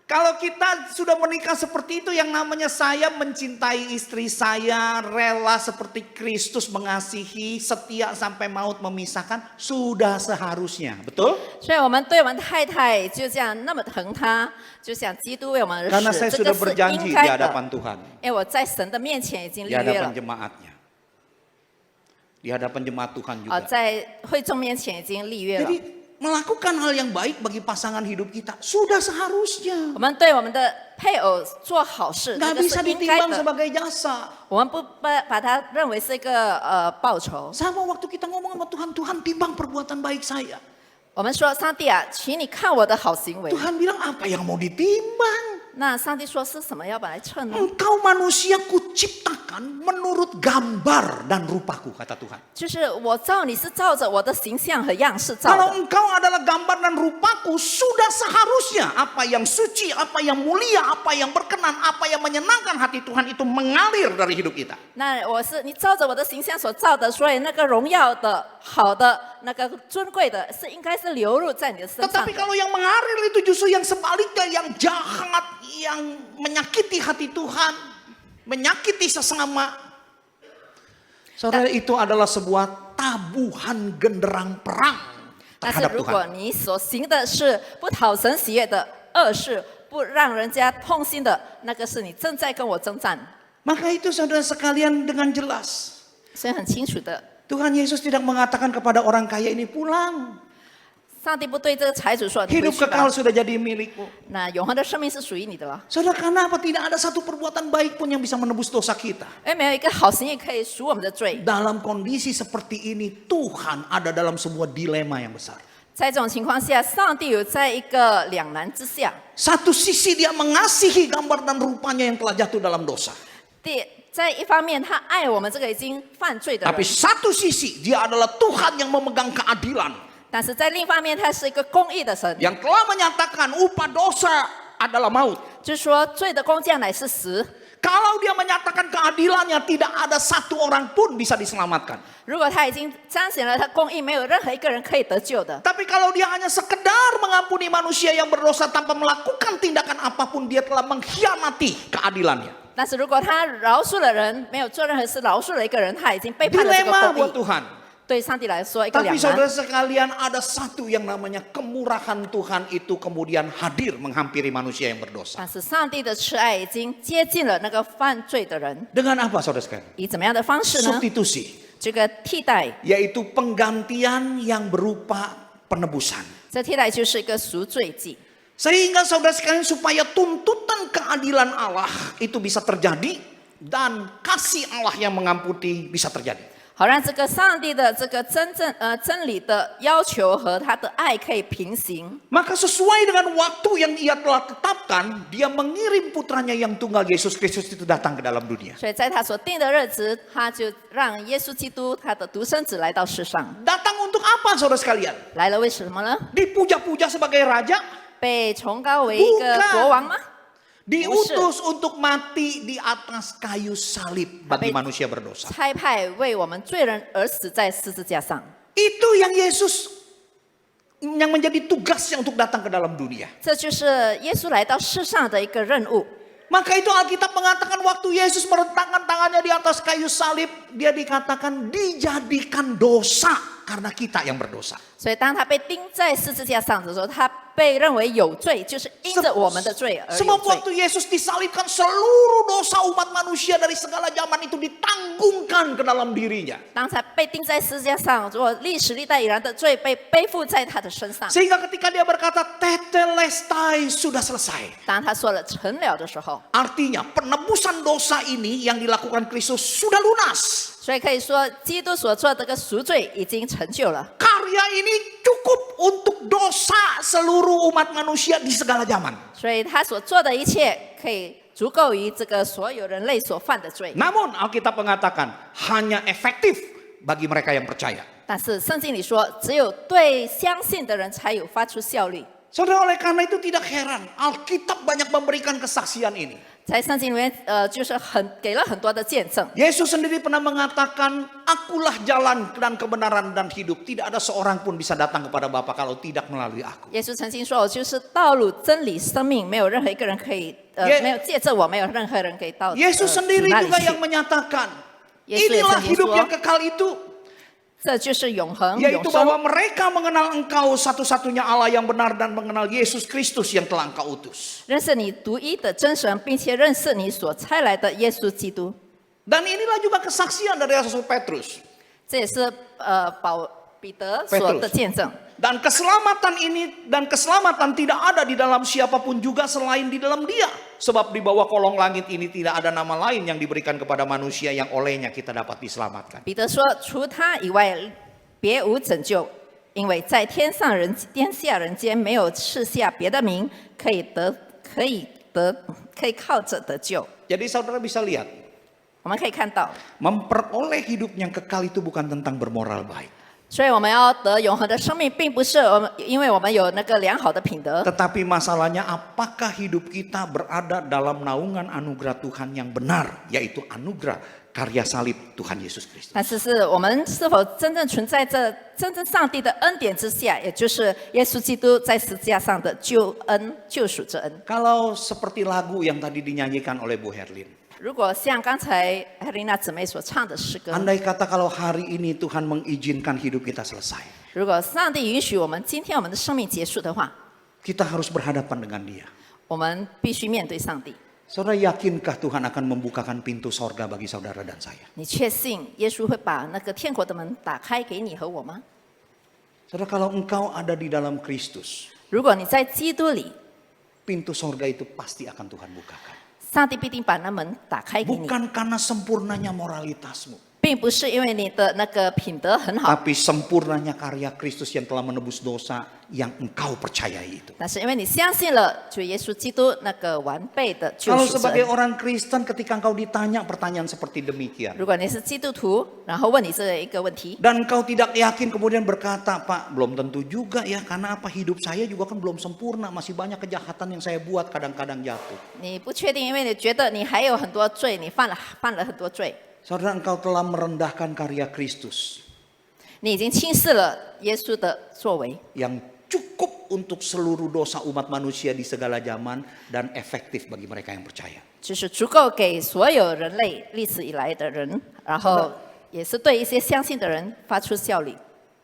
Kalau kita sudah menikah seperti itu, yang namanya saya mencintai istri saya, rela seperti Kristus mengasihi, setia sampai maut memisahkan, sudah seharusnya. Betul? 所以我们对我们太太就这样那么疼她，就像基督为我们而 Karena 死， saya 这 sudah 个是 berjanji 应 di 该的。 hadapan Tuhan, 因为我在神的面前已经 di 立约 hadapan 了， jemaatnya, di hadapan jemaat Tuhan 啊， juga. 在会众面前已经立约了。 Jadi melakukan hal yang baik bagi pasangan hidup kita sudah seharusnya. 我们对我们的配偶做好事，这 Nggak 个 bisa 是应该 ditimbang 的。 sebagai jasa. 我们不把它认为是一个报酬。 Sama waktu kita ngomong sama Tuhan, Tuhan timbang perbuatan baik saya. 我们说上帝啊，请你看我的好行为。 Tuhan bilang apa yang mau ditimbang? 那上帝说是什么要把来称呢？ Engkau manusia kuciptakan menurut gambar dan rupaku, kata Tuhan. 就是我造你是照着我的形象和样式造 Kalau 的。 engkau adalah gambar dan rupaku, sudah seharusnya apa yang suci, apa yang mulia, apa yang berkenan, apa yang menyenangkan hati Tuhan itu mengalir dari hidup kita. 那我是你照着我的形象所造的，所以那个荣耀的、好的、那个尊贵的，是应该是流入在你的身上 Tetapi 的。 kalau yang mengalir itu justru yang sebaliknya, yang jahat, yang menyakiti hati Tuhan, menyakiti sesama. Saudara, itu adalah sebuah tabuhan genderang perang 但是 terhadap 如果 Tuhan. 你所行的是不讨神喜悦的恶事，不让人家痛心的，那个是你正在跟我征战。 Maka itu saudara sekalian dengan jelas. 所以很清楚的， Tuhan Yesus tidak mengatakan kepada orang kaya ini pulang. 上帝不对这个财主说：“你回 Hidup 去 kekal 吧， sudah jadi milikmu. 那永恒的生命是属于你的了。 Saudara, karena apa? Tidak ada satu perbuatan baik pun yang bisa menebus dosa kita. 因为没有一个好行业可以赎我们的罪。 Dalam kondisi seperti ini, Tuhan ada dalam sebuah dilema yang besar. 在这种情况下，上帝有在一个两难之下。 Satu sisi dia mengasihi gambar dan rupanya yang telah jatuh dalam dosa. 在一方面，他爱我们这个已经犯罪的 Tapi 人， satu sisi dia adalah Tuhan yang memegang keadilan. 但是在另一方面，他是一个公义的神， Yang telah menyatakan upah dosa adalah maut. 就是说罪的工价乃是死。 Kalau dia menyatakan keadilannya, tidak ada satu orang pun bisa diselamatkan. 如果他已经彰显了他公义，没有任何一个人可以得救的。 Tapi kalau dia hanya sekedar mengampuni manusia yang berdosa tanpa melakukan tindakan apapun, dia telah mengkhianati keadilannya. 但是如果他饶恕了人，没有做任何事饶恕了一个人，他已经背叛了这个 Dilema 公 buat 义。 Tuhan. 对上帝来说，一个 Tapi 两 saudara 难。 sekalian, ada satu yang namanya kemurahan Tuhan itu kemudian hadir menghampiri manusia yang berdosa. 但是上帝的慈爱已经接近了那个犯罪的人， Dengan apa saudara sekalian? 以怎么样的方式呢？ Substitusi. 这个替代， Yaitu penggantian yang berupa penebusan. 这替代就是一个赎罪祭。 Sehingga saudara sekalian supaya tuntutan keadilan Allah itu bisa terjadi dan kasih Allah yang mengampuni bisa terjadi. 好让这个上帝的这个真理的要求和他的爱可以平行。 Maka sesuai dengan waktu yang ia telah tetapkan, dia mengirim putranya yang tunggal Yesus Kristus itu datang ke dalam dunia. 所以在他所定的日子，他就让耶稣基督他的独生子来到世上。 Datang untuk apa saudara sekalian? 来了为什么呢？ Dipuja-puja sebagai raja? 被崇高为一个国王吗？ Diutus untuk mati di atas kayu salib bagi Tapi- manusia berdosa. 差派为我们罪人而死在十字架上。 Itu yang Yesus yang menjadi tugasnya untuk datang ke dalam dunia. 这就是耶稣来到世上的一个任务。 Maka itu Alkitab mengatakan waktu Yesus merentangkan tangannya di atas kayu salib, dia dikatakan dijadikan dosa karena kita yang berdosa. 所以当他被钉在十字架上的时候，他被认为有罪，就是因着我们的罪而有 Sebab 罪。 waktu Yesus disalibkan, seluruh dosa umat manusia dari segala zaman itu ditanggungkan ke dalam dirinya. 当他被钉在十字架上，如果历史历代以来的罪被背负在他的身上。 Sehingga ketika dia berkata tetelestai, sudah selesai. 当他说了成了的时候， Artinya penebusan dosa ini yang dilakukan Kristus sudah lunas. 所以可以说基督所做的这个赎罪已经成就了。 Karya ini cukup untuk dosa seluruh umat manusia di segala zaman. 所以他所做的一切可以足够于这个所有人类所犯的罪。 Namun Alkitab mengatakan hanya efektif bagi mereka yang percaya. 但是圣经里说，只有对相信的人才有发出效力。 Saudara, oleh karena itu tidak heran Alkitab banyak memberikan kesaksian ini. 在圣经里面，就是给了很多的见证。 Yesus sendiri pernah mengatakan, akulah jalan dan kebenaran dan hidup. Tidak ada seorang pun bisa datang kepada Bapa kalau tidak melalui aku. 耶稣曾经说：“我就是道路、真理、生命，没有任何一个人可以，没有借着我，没有任何人可以到主 Yesus sendiri 那里 juga 去。 yang menyatakan, Yesus yang inilah sendiri hidup说 yang kekal itu. 这就是永恒、永 Yaitu bahwa 生， mereka mengenal engkau satu-satunya Allah yang benar dan mengenal Yesus Kristus yang telah engkau utus. 认识你独一的真神，并且认识你所差来的耶稣基督。 Dan inilah juga kesaksian dari Rasul Petrus. 这也是彼得所的见证。 Dan keselamatan ini dan keselamatan tidak ada di dalam siapapun juga selain di dalam Dia. Sebab di bawah kolong langit ini tidak ada nama lain yang diberikan kepada manusia yang olehnya kita dapat diselamatkan. 彼得说：“除他以外，别无拯救，因为在天下人间没有赐下别的名，可以靠着得救。” Jadi saudara bisa lihat, 我们可以看到， memperoleh hidup yang kekal itu bukan tentang bermoral baik. 所以我们要得永恒的生命，并不是因为我们有那个良好的品德， Tetapi masalahnya apakah hidup kita berada dalam naungan anugerah Tuhan yang benar, yaitu anugerah karya salib Tuhan Yesus Kristus. 但是我们是否真正存在这真正上帝的恩典之下，也就是耶稣基督在十字架上的救恩、救赎之恩。 Kalau seperti lagu yang tadi dinyanyikan oleh Bu Herlin, 如果像刚才海琳娜姊妹所唱的诗歌， andai kata kalau hari ini Tuhan mengizinkan hidup kita selesai, 如果上帝允许我们今天我们的生命结束的话， kita harus berhadapan dengan Dia. 我们必须面对上帝。 Saudara, yakinkah Tuhan akan membukakan pintu sorga bagi saudara dan saya? 你确信耶稣会把那个天国的门打开给你和我吗？ Saudara, kalau engkau ada di dalam Kristus, 如果你在基督里， pintu sorga itu pasti akan Tuhan bukakan. 上帝必定把那门打开给你， Bukan karena sempurnanya moralitasmu, 并不是因为你的那个品德很好， tapi sempurnanya karya Kristus yang telah menebus dosa yang engkau percayai itu. 但是因为你相信了主耶稣基督那个完备的救 Kalau 赎之 sebagai 恩。 orang Kristen ketika engkau ditanya pertanyaan seperti demikian, 如果你是基督徒，然后问你这一个问题， dan engkau tidak yakin kemudian berkata, Pak, belum tentu juga ya, karena apa, hidup saya juga kan belum sempurna, masih banyak kejahatan yang saya buat, kadang-kadang jatuh. 你不确定，因为你觉得你还有很多罪，你犯了很多罪， Saudara, engkau telah merendahkan karya Kristus 你已经轻视了耶稣的作为， yang cukup untuk seluruh dosa umat manusia di segala zaman dan efektif bagi mereka yang percaya. 就是足够给所有人类历史以来的人，然后也是对一些相信的人发出效力。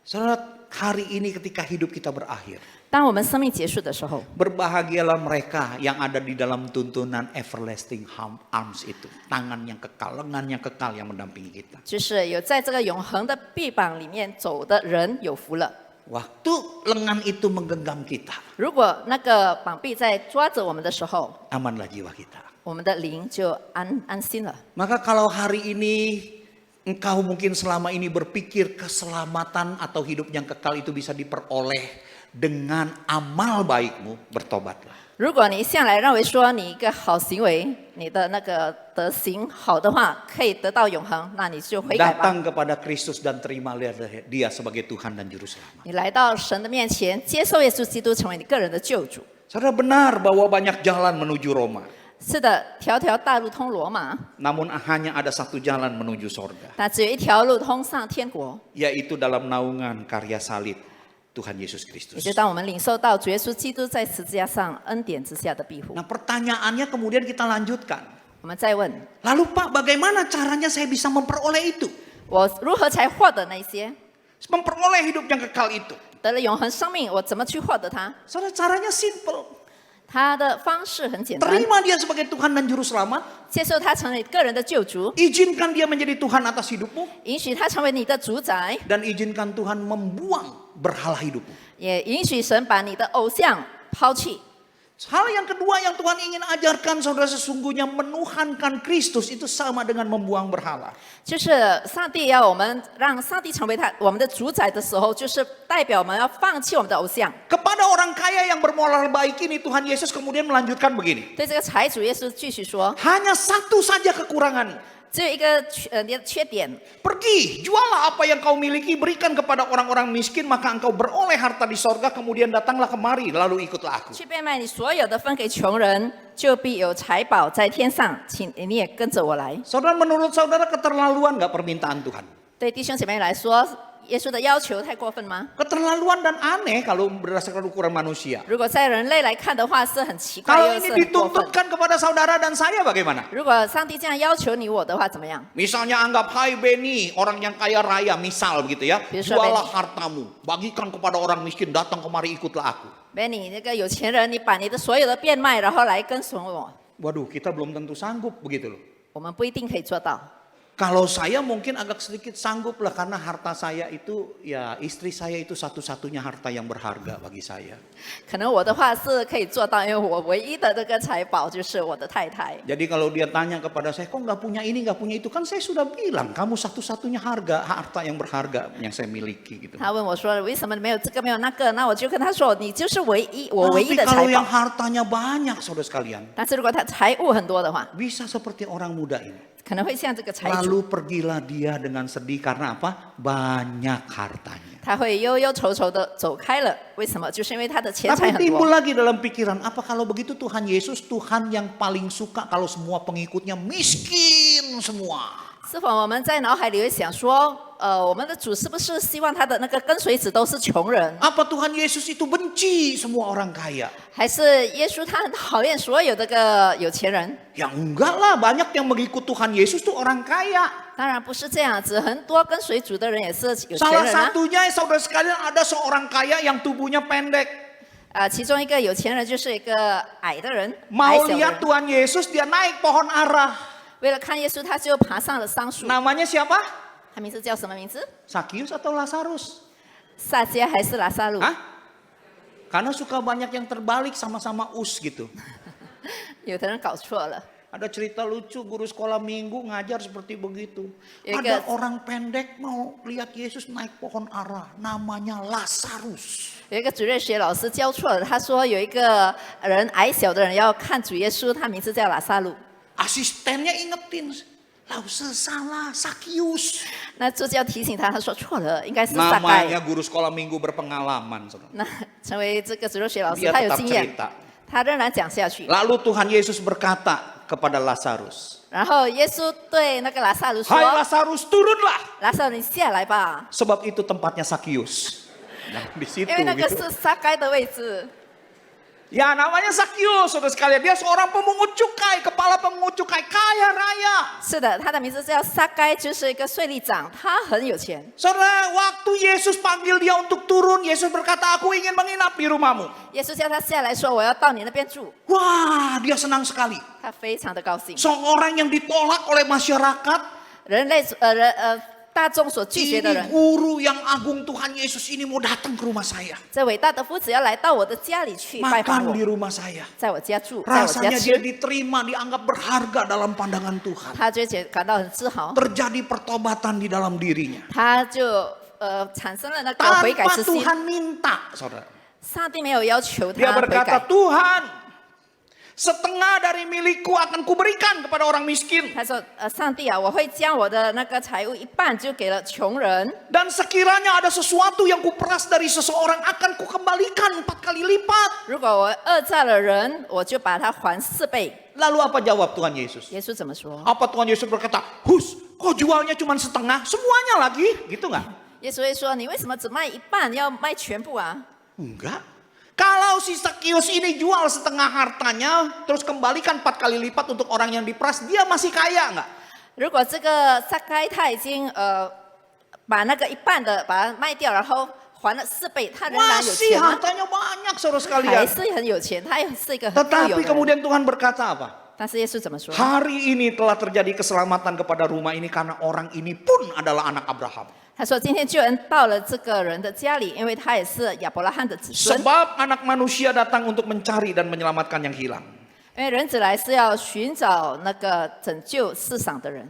Saudara, hari ini ketika hidup kita berakhir, 当我们生命结束的时候， berbahagialah mereka yang ada di dalam tuntunan everlasting arms itu. Tangan yang kekal, lengan yang kekal yang mendampingi kita. 就是有在这个永恒的臂膀里面走的人有福了。 Waktu lengan itu menggenggam kita, 如果那个膀臂在抓着我们的时候， amanlah jiwa kita. 我们的灵就安心了。 Maka kalau hari ini engkau mungkin selama ini berpikir keselamatan atau hidup yang kekal itu bisa diperoleh dengan amal baikmu, bertobatlah. 如果你向来认为说你一个好行为，你的那个德行好的话，可以得到永恒，那你就悔改吧。 Datang kepada Kristus dan terimalah Dia sebagai Tuhan dan Juru Selamat. 你来到神的面前，接受耶稣基督成为你个人的救主。 Saudara, benar bahwa banyak jalan menuju Roma. 是的，条条大路通罗马， Namun hanya ada satu jalan menuju sorga, 但只有一条路通上天国， yaitu dalam naungan karya salib Tuhan Yesus 也 Kristus. 就当我们领受到主耶稣基督在十字架上恩典之下的庇护。 Nah, pertanyaannya kemudian kita lanjutkan. 我们再问， Lalu Pak, bagaimana caranya saya bisa memperoleh itu? 我如何才获得那些 Memperoleh hidup yang kekal itu. 得了永恒生命？我怎么去获得它？ Saudara, caranya simple. 它的方式很简单， Terima Dia sebagai Tuhan dan Juru Selamat. 接受他成为个人的救主， Izinkan Dia menjadi Tuhan atas hidupmu. 允许他成为你的主宰， Dan izinkan Tuhan membuang berhala hidupmu. 也允许神把你的偶像抛弃。Hal yang kedua yang Tuhan ingin ajarkan saudara, sesungguhnya menuhankan Kristus itu sama dengan membuang berhala. 就是上帝要我们让上帝成为我们的主宰的时候，就是代表我们要放弃我们的偶像。 Kepada orang kaya yang bermoral baik ini Tuhan Yesus kemudian melanjutkan begini. 对这个财主耶稣继续说， Hanya satu saja kekurangan. 只有一个你的缺点， Pergi, jualah apa yang kau miliki, berikan kepada orang-orang miskin, maka engkau beroleh harta di sorga, kemudian datanglah kemari, lalu ikutlah aku. 去变卖你所有的分给穷人，就必有财宝在天上。请你也跟着我来。 Saudara, menurut saudara keterlaluan nggak permintaan Tuhan? 对弟兄姐妹来说，耶稣的要求太过分吗？ Keterlaluan dan aneh kalau berdasarkan ukuran manusia. 如果在人类来看的话，是很奇怪， Kalau 又 ini 是很过分。 dituntutkan kepada saudara dan saya bagaimana? 如果上帝这样要求你我的话，怎么样？ Misalnya anggap, hai Benny, orang yang kaya raya, misal begitu ya. Bisa, Jualah Benny. hartamu, bagikan kepada orang miskin, datang kemari ikutlah aku. Benny，那个有钱人，你把你的所有的变卖，然后来跟随我， Waduh, kita belum tentu sanggup begitu loh. 我们不一定可以做到。 Kalau saya mungkin agak sedikit sanggup lah, karena harta saya itu, ya istri saya itu satu-satunya harta yang berharga bagi saya. 可能我的话是可以做到，因为我唯一的这个财宝就是我的太太。 Jadi kalau dia tanya kepada saya, kok nggak punya ini, nggak punya itu, kan saya sudah bilang, kamu satu-satunya harta yang berharga yang saya miliki gitu. 他问我说：“为什么没有这个没有那个？”那我就跟他说：“你就是我唯一 Tapi 的财 kalau 宝 yang。hartanya banyak, saudara sekalian, ”但是如果他财物很多的话， bisa seperti orang muda ini. 可能会像这个财主， Lalu pergilah dia dengan sedih karena apa? Banyak hartanya. 他会忧忧愁愁的走开了。为什么？就是因为他的钱 Tapi 财很 timbul 多。 lagi dalam pikiran, apa kalau begitu Tuhan Yesus, Tuhan yang paling suka kalau semua pengikutnya miskin semua. 是否我们在脑海里会想说，我们的主是不是希望他的那个跟随者都是穷人？ Apa Tuhan Yesus itu benci semua orang kaya? 还是耶稣他很讨厌所有这个有钱人？ Ya enggak lah, banyak yang mengikut Tuhan Yesus tuh orang kaya. 当然不是这样子，很多跟随主的人也是有钱 Salah 人啊。 satunya saudara sekalian, ada seorang kaya yang tubuhnya pendek. 其中一个有钱人就是一个矮的人，矮 Mau 小的 lihat 人。 Tuhan Yesus, dia naik pohon ara. 为了看耶稣，他就爬上了桑树。 Namanya siapa? 他名字叫什么名字？ Sakius atau Lazarus? 撒迦还是拉萨路？ Hah? Karena suka banyak yang terbalik sama-sama us gitu. 有的人搞错了。 Ada cerita lucu, guru sekolah minggu ngajar seperti begitu. Ya, Ada guys. orang pendek mau lihat Yesus naik pohon ara, namanya Lazarus. 有一个主日学老师教错了，他说有一个人矮小的人要看主耶稣，他名字叫拉萨路。 Asistennya ingetin, Lause salah, Sakius. 那助教提醒他，他说错了，应该是撒该。 Namanya guru sekolah minggu berpengalaman. Saudara. 那成为这个主日学老师， Dia 他有 tetap 经验， cerita. 他仍然讲下去。 Lalu Tuhan Yesus berkata kepada Lazarus, 然后耶稣对那个拉萨路说 Hai Lazarus, turunlah. 拉萨路，你下来吧， Sebab itu tempatnya Sakius. Nah, di situ 因为那个 gitu. 是撒该的位置。 Ya namanya Sakius, saudara sekalian. Dia seorang pemungut cukai, kepala pemungut cukai, kaya raya. 是的，他的名字叫撒该，就是一个税吏长，他很有钱。 Saudara, waktu Yesus panggil dia untuk turun, Yesus berkata, aku ingin menginap di rumahmu. 耶稣叫他下来说：“我要到你那边住。 Wah, dia senang sekali. ”他非常的高兴。 Seorang yang ditolak oleh masyarakat, 人类大众所拒绝的 ini 人， guru yang agung Tuhan Yesus ini mau datang ke rumah saya. 这伟大的夫子要来到我的家里去拜访 Makan di 我， rumah saya. 在我家住，在我家 Rasanya dia 吃， diterima, dianggap berharga dalam pandangan Tuhan. 他就感到很自豪， Terjadi pertobatan di dalam dirinya. 他就产生了那个悔改 Tanpa 之心。 Tuhan minta, saudara. 上帝没有要求 Dia 他悔 berkata, 改， Tuhan, setengah dari milikku akan kuberikan kepada orang miskin. 他说：“上帝啊，我会将我的那个财物一半就给了穷人。 Dan sekiranya ada sesuatu yang kuperas dari seseorang akan kukembalikan 4 kali lipat. 如果我讹诈了人，我就把他还4倍。 Lalu apa jawab Tuhan Yesus? 耶稣怎么说？ Apa Tuhan Yesus berkata, Hus, kok jualnya cuma setengah? Semuanya lagi? Gitu nggak? 耶稣会说：“你为什么只卖一半，要卖全部啊？” Enggak. Kalau si Sakius ini jual setengah hartanya, terus kembalikan 4 kali lipat untuk orang yang diperas, dia masih kaya nggak? 如果这个撒该他已经把那个一半的把它卖掉，然后还了4倍，他仍然有 Masih 钱吗？ hartanya banyak saudara 还 sekalian. 是很有钱，他也是一个很富 Tetapi 有的人。 kemudian Tuhan berkata apa? 但是耶稣怎么说？ Hari ini telah terjadi keselamatan kepada rumah ini karena orang ini pun adalah anak Abraham. 他说：“今天救恩到了这个人的家里，因为他也是亚伯拉罕的子孙。 Sebab anak manusia datang untuk mencari dan menyelamatkan yang hilang. 因为人子来是要寻找那个拯救世上的人。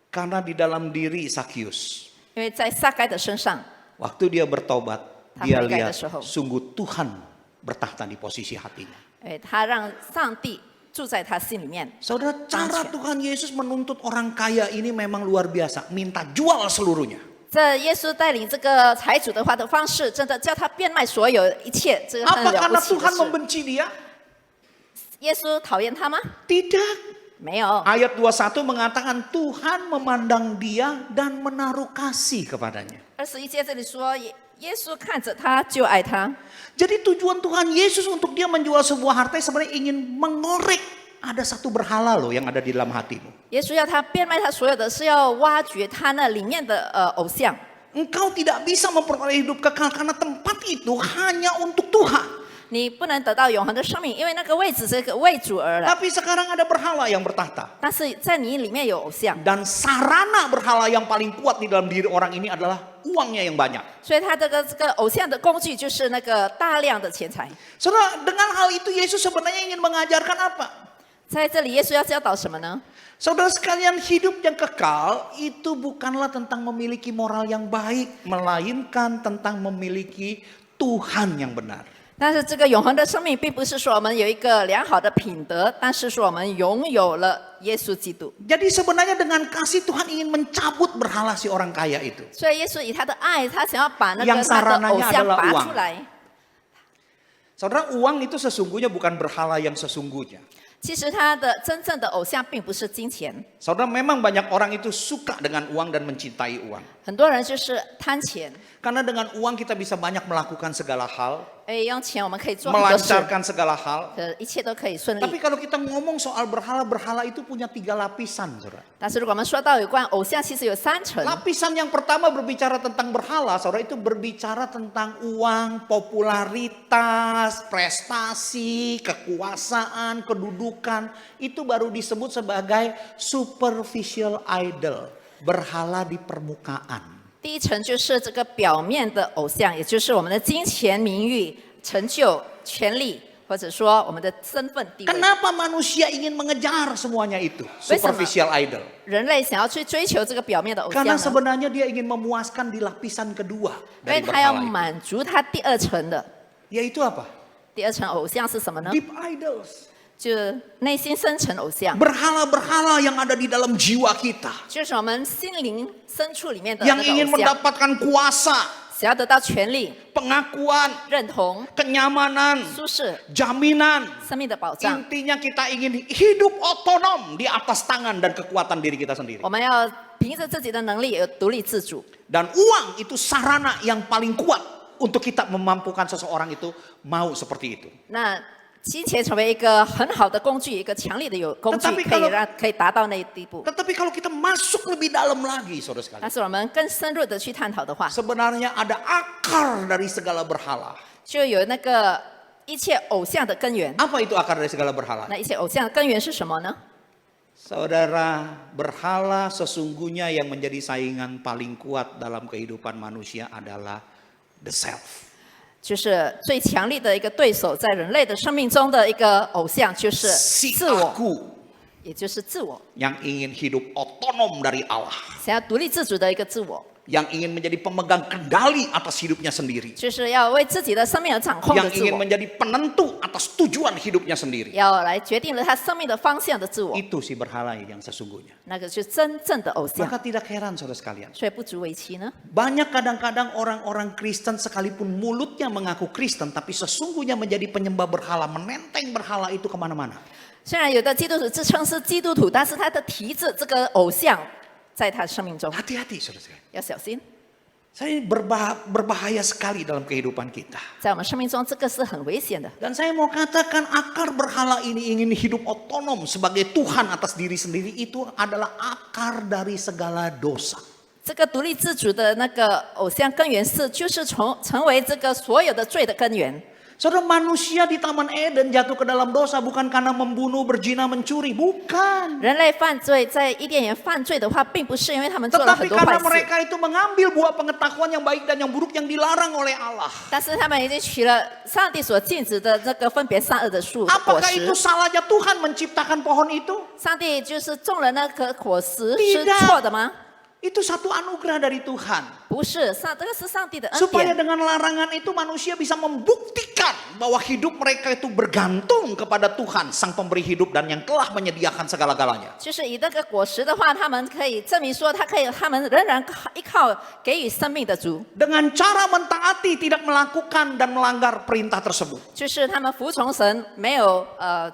Karena di dalam diri Sakius, 因为在撒该的身上， waktu dia bertobat, Tak dia berkait lihat dengan soho. sungguh Tuhan bertahta di posisi hatinya. 他让上帝住在他心里面。 Saudara, cara Tuhan Yesus menuntut orang kaya ini memang luar biasa. Minta jual seluruhnya. 这耶稣带领这个财主的话的方式，真的叫他变卖所有一切，这个很 Apa 了 karena 不起的 Tuhan 事。 membenci dia? 耶稣讨厌他吗？ Tidak. 没有。 Ayat 21 mengatakan Tuhan memandang dia dan menaruh kasih kepadanya. 21节这里说，耶稣看着他就爱他。 Jadi tujuan Tuhan Yesus untuk dia menjual sebuah harta sebenarnya ingin mengorek ada satu berhala loh yang ada di dalam hatimu. 耶稣要他变卖他所有的，是要挖掘他那里面的偶像。 Engkau tidak bisa memperoleh hidup kekal karena tempat itu hanya untuk Tuhan. 你不能得到永恒的生命，因为那个位置是个为主而来。 Tapi sekarang ada berhala yang bertahta. 但是在你里面有偶像， Dan sarana berhala yang paling kuat di dalam diri orang ini adalah uangnya yang banyak. 所以他这个偶像的工具就是那个大量的钱财。 Saudara, dengan hal itu Yesus sebenarnya ingin mengajarkan apa? 在这里，耶稣要教导什么呢？ Saudara sekalian, hidup yang kekal itu bukanlah tentang memiliki moral yang baik, melainkan tentang memiliki Tuhan yang benar. 但是这个永恒的生命，并不是说我们有一个良好的品德，但是说我们拥有了耶稣基督。 Jadi sebenarnya dengan kasih Tuhan ingin mencabut berhala si orang kaya itu. 所以耶稣以他的爱，他想要把那 Yang 个他的 sarananya 偶像 adalah 拔 uang. 出来。 Saudara, uang itu sesungguhnya bukan berhala yang sesungguhnya. 其实他的真正的偶像并不是金钱， Saudara, memang banyak orang itu suka dengan uang dan mencintai uang. 很多人就是贪钱。 Karena dengan uang kita bisa banyak melakukan segala hal, 用钱我们可以做很多事， melancarkan segala hal. 一切都可以顺 Tapi 利。 kalau kita ngomong soal berhala, berhala itu punya 3 lapisan, saudara. 但是如果我们说到有关偶像，其实有3层。 Lapisan yang pertama berbicara tentang berhala, saudara, itu berbicara tentang uang, popularitas, prestasi, kekuasaan, kedudukan. Itu baru disebut sebagai superficial idol, berhala di permukaan. 第一层就是这个表面的偶像，也就是我们的金钱、名誉、成就、权利，或者说我们的身份地位。 Kenapa manusia ingin mengejar semuanya itu? Bersama. Superficial idol. 人类想要去追求这个表面的偶像 Karena 呢？ sebenarnya dia ingin memuaskan di lapisan kedua 因为 dari 他要 berhala itu. 满足他第2层的。 Yaitu apa? 第2层偶像是什么呢？ Deep idols. 就内心深层偶像， Berhala-berhala yang ada di dalam jiwa kita. 就是我们心灵深处里面的 Yang 那 ingin 个偶像， mendapatkan kuasa, 想要得到权利、 pengakuan, 认同、 kenyamanan, 舒适、 jaminan. 生命的保障。 Intinya kita ingin hidup otonom di atas tangan dan kekuatan diri kita sendiri. 我们要凭着自己的能力有独立自主。 Dan uang itu sarana yang paling kuat untuk kita memampukan seseorang itu mau seperti itu. 那金钱成为一个很好的工具，一个强力的有工具， Tetapi 可以 kalau- 可以达到那一地步。 Tetapi kalau kita masuk lebih dalam lagi, saudara sekalian, 但是我们更深入的去探讨的话， sebenarnya ada akar dari segala berhala. 就有那个一切偶像的根源。 Apa itu akar dari segala berhala? 那一切偶像的根源是什么呢？ Saudara, berhala sesungguhnya yang menjadi saingan paling kuat dalam kehidupan manusia adalah the self. 就是最强力的一个对手，在人类的生命中的一个偶像，就是 Si 自我， aku 也就是自我， yang ingin hidup otonom dari Allah. 想要独立自主的一个自我， Yang ingin menjadi pemegang kendali atas hidupnya sendiri. 就是要为自己的生命而掌控的 Yang 自 ingin 我， menjadi penentu atas tujuan hidupnya sendiri. 要来决定了他生命的方向的自我， Itu si berhala yang sesungguhnya. 那个就是真正的偶像。 Maka tidak heran saudara sekalian. 所以不足为奇呢。 Banyak kadang-kadang orang-orang Kristen sekalipun mulutnya mengaku Kristen, tapi sesungguhnya menjadi penyembah berhala, menenteng berhala itu kemana-mana. 虽然有的基督徒自称是基督徒，但是他的提着这个偶像，在他生命中 Hati-hati saudara sekalian. 要小心。 Saya berbahaya sekali dalam kehidupan kita. 在我们生命中，这个是很危险的。 Dan saya mau katakan akar berhala ini ingin hidup otonom sebagai Tuhan atas diri sendiri itu adalah akar dari segala dosa. 这个独立自主的那个偶像根源是，就是成为这个所有的罪的根源。Saudara, manusia di Taman Eden jatuh ke dalam dosa bukan karena membunuh, berzina, mencuri, bukan. 人类犯罪在伊甸园犯罪的话，并不是因为他们做了很 Tetapi 多坏 karena 事， mereka itu mengambil buah pengetahuan yang baik dan yang buruk yang dilarang oleh Allah. 但是他们已经取了上帝所禁止的这个分别善恶的树的果 Apakah 实 itu。salahnya Tuhan menciptakan pohon itu? 上帝就是种了那颗果实， Tidak 是错的吗？ Itu satu anugerah dari Tuhan. 不是，这个是上帝的恩 Supaya 典， dengan larangan itu manusia bisa membuktikan bahwa hidup mereka itu bergantung kepada Tuhan, Sang Pemberi hidup dan yang telah menyediakan segala-galanya. 就是以那个果实的话，他们可以证明说，他们仍然依靠给予生命的主， Dengan cara mentaati, tidak melakukan dan melanggar perintah tersebut. 就是他们服从神，没有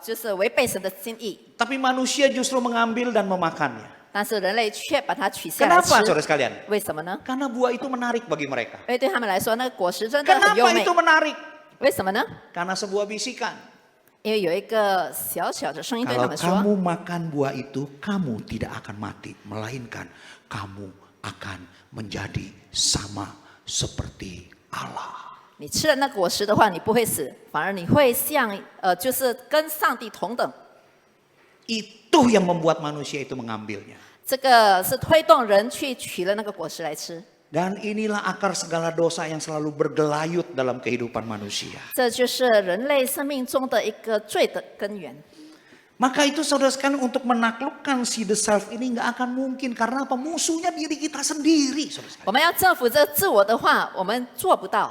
就是违背神的心意， Tapi manusia justru mengambil dan memakannya. 但是人类却把它取下来吃 Kenapa, saudara sekalian? 为什么呢？ Karena buah itu menarik bagi mereka. 因为对他们来说，那个果实真的很优 Kenapa 美 itu。menarik? 为什么呢？ Karena sebuah bisikan. 因为有一个小小的声音对他 Kalau 们说 kamu makan buah itu, kamu tidak akan mati. Melainkan kamu akan menjadi sama seperti Allah.：“ 你吃了那果实的话，你不会死，反而你会像就是跟上帝同等。” Itu yang membuat manusia itu mengambilnya. 这个是推动人去取了那个果实来吃。 Dan inilah akar segala dosa yang selalu bergelayut dalam kehidupan manusia. 这就是人类生命中的一个罪的根源。 Maka itu saudara sekalian untuk menaklukkan si the self ini nggak akan mungkin. Karena apa? Musuhnya diri kita sendiri. Saudara sekalian. 我们要征服这自我的话，我们做不到。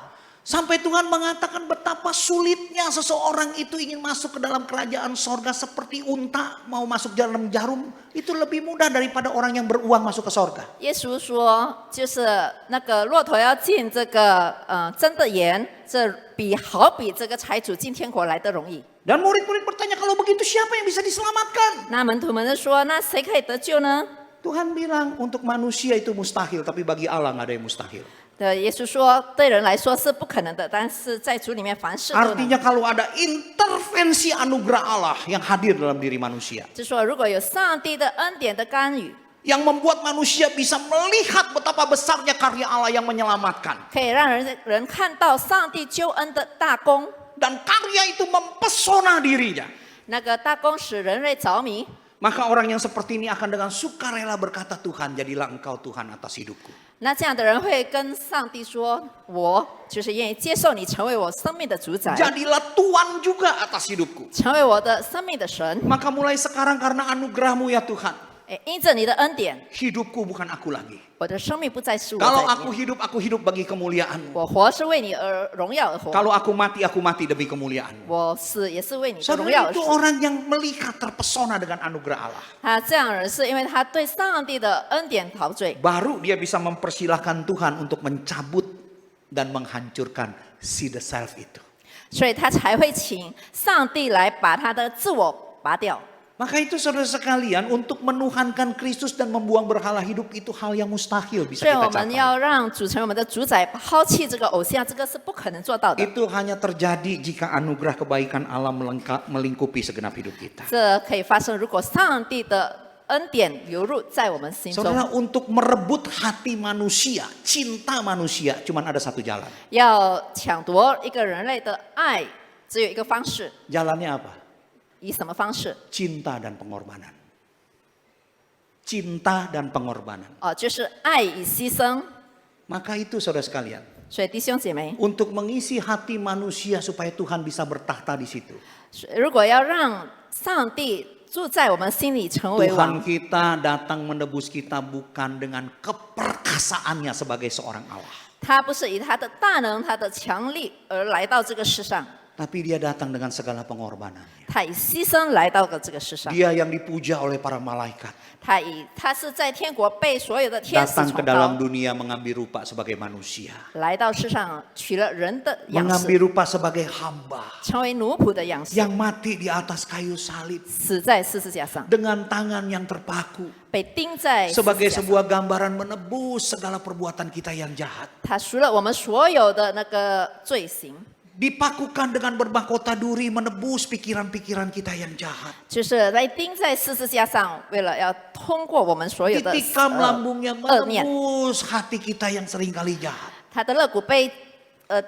Sampai Tuhan mengatakan betapa sulitnya seseorang itu ingin masuk ke dalam kerajaan sorga seperti unta mau masuk dalam jarum. Itu lebih mudah daripada orang yang beruang masuk ke sorga. 耶稣说，就是那个骆驼要进这个针的盐，这好比这个财主进天国来的容易。 Dan murid-murid bertanya, kalau begitu siapa yang bisa diselamatkan? 那门徒们就说，那谁可以得救呢？ Tuhan bilang untuk manusia itu mustahil, tapi bagi Allah nggak ada yang mustahil. 对，耶稣说，对人来说是不可能的，但是在主里面凡事都能。 Artinya kalau ada intervensi anugerah Allah yang hadir dalam diri manusia. 就说如果有上帝的恩典的干预， Yang membuat manusia bisa melihat betapa besarnya karya Allah yang menyelamatkan. 可以让人看到上帝救恩的大功， Dan karya itu mempesona dirinya. 那个大功使人类着迷。 Maka orang yang seperti ini akan dengan sukarela berkata, Tuhan jadilah engkau Tuhan atas hidupku. 那这样的人会跟上帝说：“我就是愿意接受你成为我生命的主宰， Jadilah Tuhan juga atas hidupku. 成为我的生命的神。 Maka mulai sekarang karena anugerahmu ya Tuhan. 因着你的恩典， Hidupku bukan aku lagi. 我的生命不再是我 Kalau 在 aku 里面， hidup bagi kemuliaan-Mu. 我活是为你而荣耀而活， Kalau aku mati demi kemuliaan-Mu. 我死也是为你的荣耀 Saudara 而 itu 死。 orang yang melihat terpesona dengan anugerah Allah. 他这样的人是因为他对上帝的恩典陶醉， Baru dia bisa mempersilahkan Tuhan untuk mencabut dan menghancurkan si the self itu. 所以他才会请上帝来把他的自我拔掉。 Maka itu saudara sekalian, untuk menuhankan Kristus dan membuang berhala hidup itu hal yang mustahil bisa 所以 kita 我们 capai. 要让主成为我们的主宰，抛弃这个偶像，这个是不可能做到的。 Itu hanya terjadi jika anugerah kebaikan Allah melingkupi segenap hidup kita. 这可以发生，如果上帝的恩典流入在我们心中。 Saudara, untuk merebut hati manusia, cinta manusia, cuman ada satu jalan. 要抢夺一个人类的爱，只有一个方式， Jalannya apa? 以什么方式？ Cinta dan pengorbanan. Cinta dan pengorbanan. 就是爱与牺牲。 Maka itu saudara sekalian, 所以弟兄姐妹， untuk mengisi hati manusia supaya Tuhan bisa bertahta di situ. 如果要让上帝住在我们心里，成为 Tuhan 王， kita datang menebus kita bukan dengan keperkasaannya sebagai seorang Allah. 他不是以他的大能、他的强力而来到这个世上， Tapi dia datang dengan segala pengorbanannya. 他以牺牲来到了这个世上。 Dia yang dipuja oleh para malaikat. 他是在天国被所有的天使 Datang ke 崇 dalam 高， dunia mengambil rupa sebagai manusia. 来到世上取了人的样式， Mengambil rupa sebagai hamba. 成为奴仆的样式， Yang mati di atas kayu salib. 死在十字架上， Dengan tangan yang terpaku. 被钉在十字 Sebagai 架上。 sebuah gambaran menebus segala perbuatan kita yang jahat. 他赎了我们所有的那个罪行， Dipakukan dengan bermahkota duri menebus pikiran-pikiran kita yang jahat. 就是来钉在十字架上，为了要通过我们所有的 Ditikam lambungnya 恶念。 menebus hati kita yang seringkali jahat. 他的肋骨被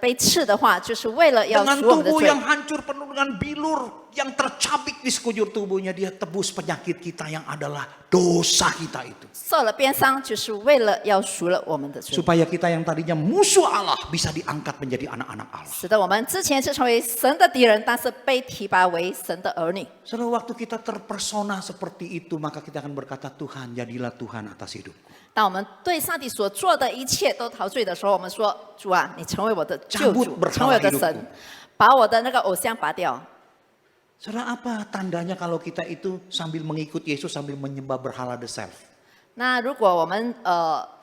被刺的话，就是为了要 Dengan 赎我们的 tubuh 罪。 yang hancur penuh dengan bilur yang tercabik di sekujur tubuhnya, dia tebus penyakit kita yang adalah dosa kita itu. 受了鞭伤，就是为了要赎了我们的罪， Supaya kita yang tadinya musuh Allah bisa diangkat menjadi anak-anak Allah. 使得我们之前是成为神的敌人，但是被提拔为神的儿女。 Setelah waktu kita terpersona seperti itu, maka kita akan berkata, Tuhan, jadilah Tuhan atas hidupku. 当我们对上帝所做的一切都陶醉的时候，我们说：“主啊，你成为我的救 Cabut 主， berhala 成为我的 hidupku. 神，把我的那个偶像拔掉。” Saudara, apa tandanya kalau kita itu sambil mengikut Yesus, sambil menyembah berhala the self? 那如果我们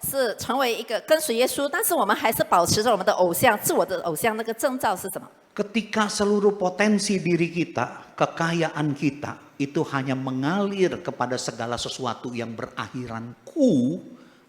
是成为一个跟随耶稣，但是我们还是保持着我们的偶像、自我的偶像，那个征兆是什么？ Ketika seluruh potensi diri kita, kekayaan kita, itu hanya mengalir kepada segala sesuatu yang berakhiran ku,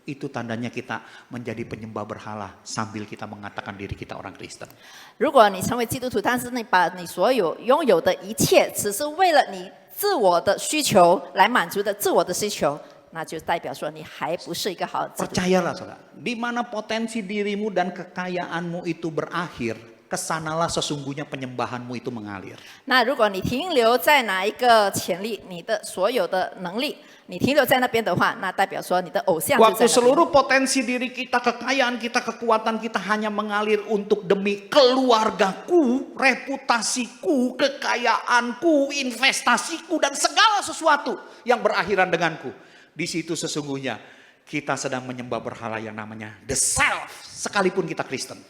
itu tandanya kita menjadi penyembah berhala sambil kita mengatakan diri kita orang Kristen. 如果你成为基督徒，但是你把你所有拥有的一切，只是为了你自我的需求来满足的自我的需求，那就代表说你还不是一个好的基督徒。 Percayalah saudara, di mana potensi dirimu dan kekayaanmu itu berakhir, kesanalah sesungguhnya penyembahanmu itu mengalir. 那如果你停留在哪一个潜力，你的所有的能力，你停留在那边的话，那代表说你的偶像就 Waktu 在那边。 seluruh potensi diri kita, kekayaan kita, kekuatan kita hanya mengalir untuk demi keluargaku, reputasiku, kekayaanku, investasiku, dan segala sesuatu yang berakhiran denganku. Di situ sesungguhnya kita sedang menyembah berhala yang namanya the self, sekalipun kita Kristen.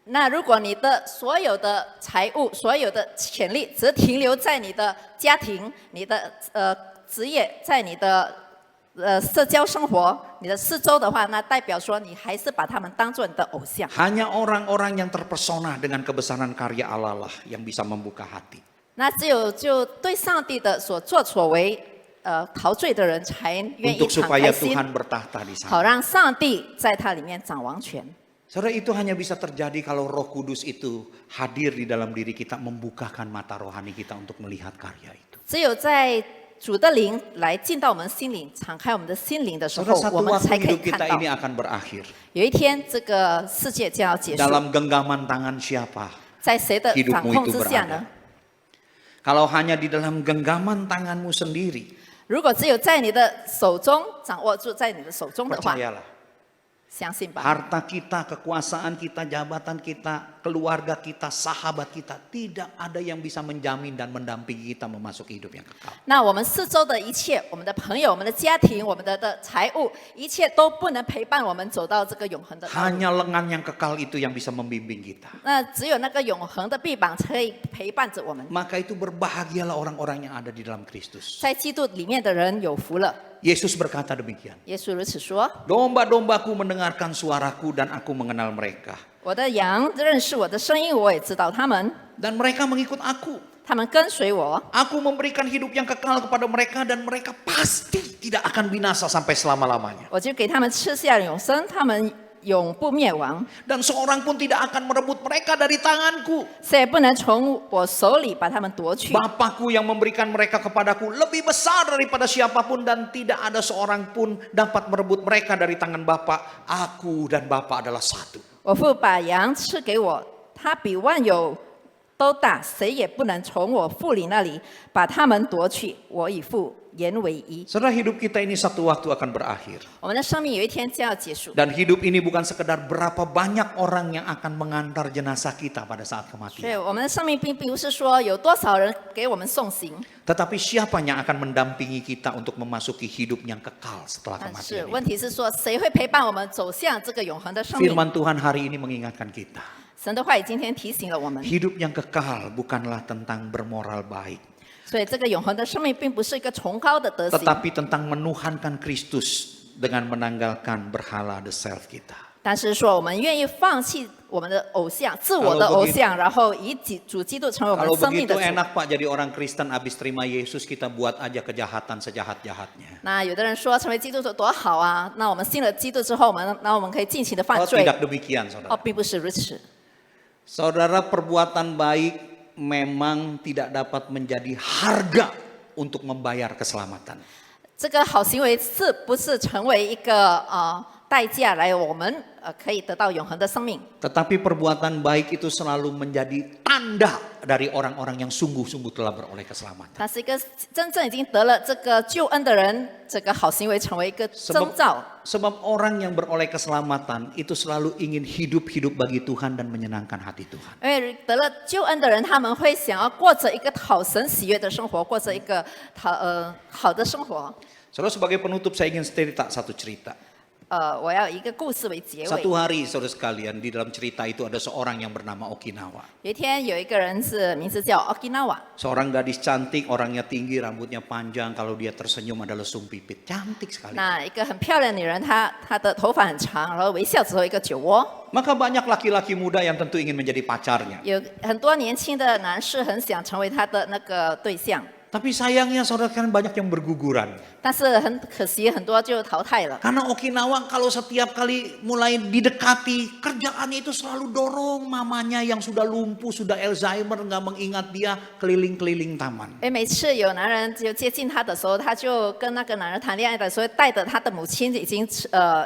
那如果你的所有的财物、所有的潜力只停留在你的家庭、你的职业，在你的社交生活、你的四周的话，那代表说你还是把他们当做你的偶像。 Hanya orang-orang yang terpesona dengan kebesaran karya Allah lah yang bisa membuka hati. 那只有就对上帝的所作所为陶醉的人，才愿意 Untuk 敞 supaya 开心， Tuhan bertahta di 好 sana. 让上帝在它里面掌王权。 Saudara, itu hanya bisa terjadi kalau Roh Kudus itu hadir di dalam diri kita, membukakan mata rohani kita untuk melihat karya itu. 只有在主的灵来进到我们心里，敞开我们的心灵的时候 Saudara, ，我 satu 们 waktu 才可以 hidup 看 kita 到 ini akan berakhir. 有一天这个世界将要结束， Dalam genggaman tangan siapa 在谁的掌 hidupmu 控 itu 之下 berada? 呢？ Kalau hanya di dalam genggaman tanganmu sendiri, 如果只有在你的手中掌握住，在你的手中的话， percayalah, 相信吧， harta kita, kekuasaan kita, jabatan kita, keluarga kita, sahabat kita, tidak ada yang bisa menjamin dan mendampingi kita memasuki hidup yang kekal. 那我们四周的一切，我们的朋友、我们的家庭、我们的财物，一切都不能陪伴我们走到这个永恒的道路。 Hanya lengan yang kekal itu yang bisa membimbing kita. 那只有那个永恒的臂膀才可以陪伴着我们。 Maka itu berbahagialah orang-orang yang ada di dalam Kristus. 在基督里面的人有福了。 Yesus berkata demikian. 耶稣如此说 Domba-dombaku mendengarkan suaraku dan aku mengenal mereka. 我的羊认识我的声音，我也知道他们， Dan mereka mengikut aku. 他们跟随我。 Aku memberikan hidup yang kekal kepada mereka dan mereka pasti tidak akan binasa sampai selama-lamanya. 我就给他们吃下永生，他们永不灭亡， Dan seorang pun tidak akan merebut mereka dari tanganku. 谁也不能从我手里把他们夺去。 Bapakku yang memberikan mereka kepadaku lebih besar daripada siapapun dan tidak ada seorang pun dapat merebut mereka dari tangan Bapa. Aku dan Bapa adalah satu. 我父把羊赐给我，他比万有都大，谁也不能从我父里那里把他们夺去。我与父言为一。 Saudara, hidup kita ini satu waktu akan berakhir. 我们的生命有一天将要结束， Dan hidup ini bukan sekedar berapa banyak orang yang akan mengantar jenazah kita pada saat 所以 kematian. 我们的生命并不是说有多少人给我们送行， Tetapi siapa yang akan mendampingi kita untuk memasuki hidup yang kekal setelah 但 kematian 是 ini. 问题是说谁会陪伴我们走向这个永恒的生命？ Firman Tuhan hari ini mengingatkan kita. 神的话语今天提醒了我们， Hidup yang kekal bukanlah tentang bermoral baik. 所以这个永恒的生命并不是一个崇高的德行， Tetapi tentang menuhankan Kristus dengan menanggalkan berhala the self kita. 但是说我们愿意放弃我们的偶像、自我的偶像，然后以主基督成为我们 Kalau 生命的 begitu 主。 enak Pak jadi orang Kristen habis terima Yesus kita buat aja kejahatan sejahat-jahatnya. 那有的人说成为基督徒多好啊，那我们信了基督之后，我们可以尽情的犯 Oh 罪。 tidak demikian 哦， saudara. 并不是如此。 Saudara, perbuatan baik memang tidak dapat menjadi harga untuk membayar keselamatan. 这个好行为是不是成为一个代价来我们可以得到永恒的生命。 Tetapi perbuatan baik itu selalu menjadi tanda dari orang-orang yang sungguh-sungguh telah beroleh keselamatan. 但是一个真正已经得了这个救恩的人，这个好行为成为一个征兆。 Sebab orang yang beroleh keselamatan itu selalu ingin hidup-hidup bagi Tuhan dan menyenangkan hati Tuhan. 因为得了救恩的人，他们会想要过着一个讨神喜悦的生活，过着一个好的生活。 Saudara, sebagai penutup saya ingin cerita satu cerita. 我要以一个故事为结尾。 Satu hari saudara sekalian, di dalam cerita itu ada seorang yang bernama Okinawa. 有一天有一个人是名字叫 Okinawa， Seorang gadis cantik, orangnya tinggi, rambutnya panjang, kalau dia tersenyum ada lesung pipit. Cantik sekali. 那一个很漂亮的女人，她的头发很长，然后微笑之后一个酒窝。 Maka banyak laki-laki muda yang tentu ingin menjadi pacarnya. 有很多年轻的男士很想成为她的那个对象， Tapi sayangnya saudara sekalian banyak yang berguguran. 但是很可惜，很多就淘汰了。 Karena Okinawa kalau setiap kali mulai didekati, kerjaannya itu selalu dorong mamanya yang sudah lumpuh, sudah Alzheimer, nggak mengingat dia keliling-keliling taman. 哎，每次有男人就接近她的时候，她就跟那个男人谈恋爱的时候，带着她的母亲已经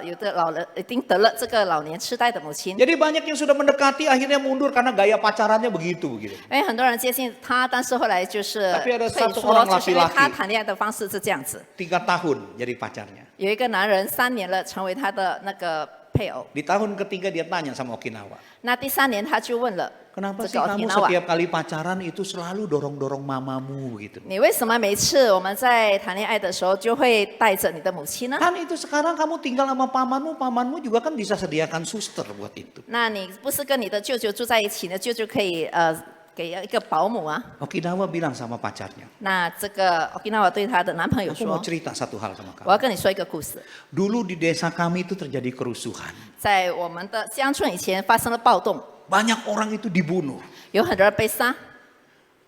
有的老人已经得了这个老年痴呆的母亲。 Jadi banyak yang sudah mendekati akhirnya mundur karena gaya pacarannya begitu. 因为很多人接近她，但是后来就是tapi ada 退 satu 缩， orang 就是因为 laki-laki 她谈恋爱的方式是这样子。 3 tahun jadi pacarnya. 有一个男人3年了，成为她的那个配偶。 Di tahun ketiga dia tanya sama Okinawa. 那第3年，他就问了 Kenapa 这 sih 个 kamu Okinawa， setiap kali pacaran itu selalu dorong-dorong mamamu gitu? 你为什么每次我们在谈恋爱的时候就会带着你的母亲呢？ Kan itu sekarang kamu tinggal sama pamanmu, pamanmu juga kan bisa sediakan suster buat itu. 那你不是跟你的舅舅住在一起呢？舅舅可以给一个保姆啊。 Okinawa bilang sama pacarnya, 那这个 Okinawa 对她的男朋友 aku mau 说 cerita satu hal sama：“ 我要 kamu. 跟你说一个故事， Dulu di desa kami itu terjadi kerusuhan. 在我们的乡村以前发生了暴动， Banyak orang itu dibunuh. 有很多人被杀，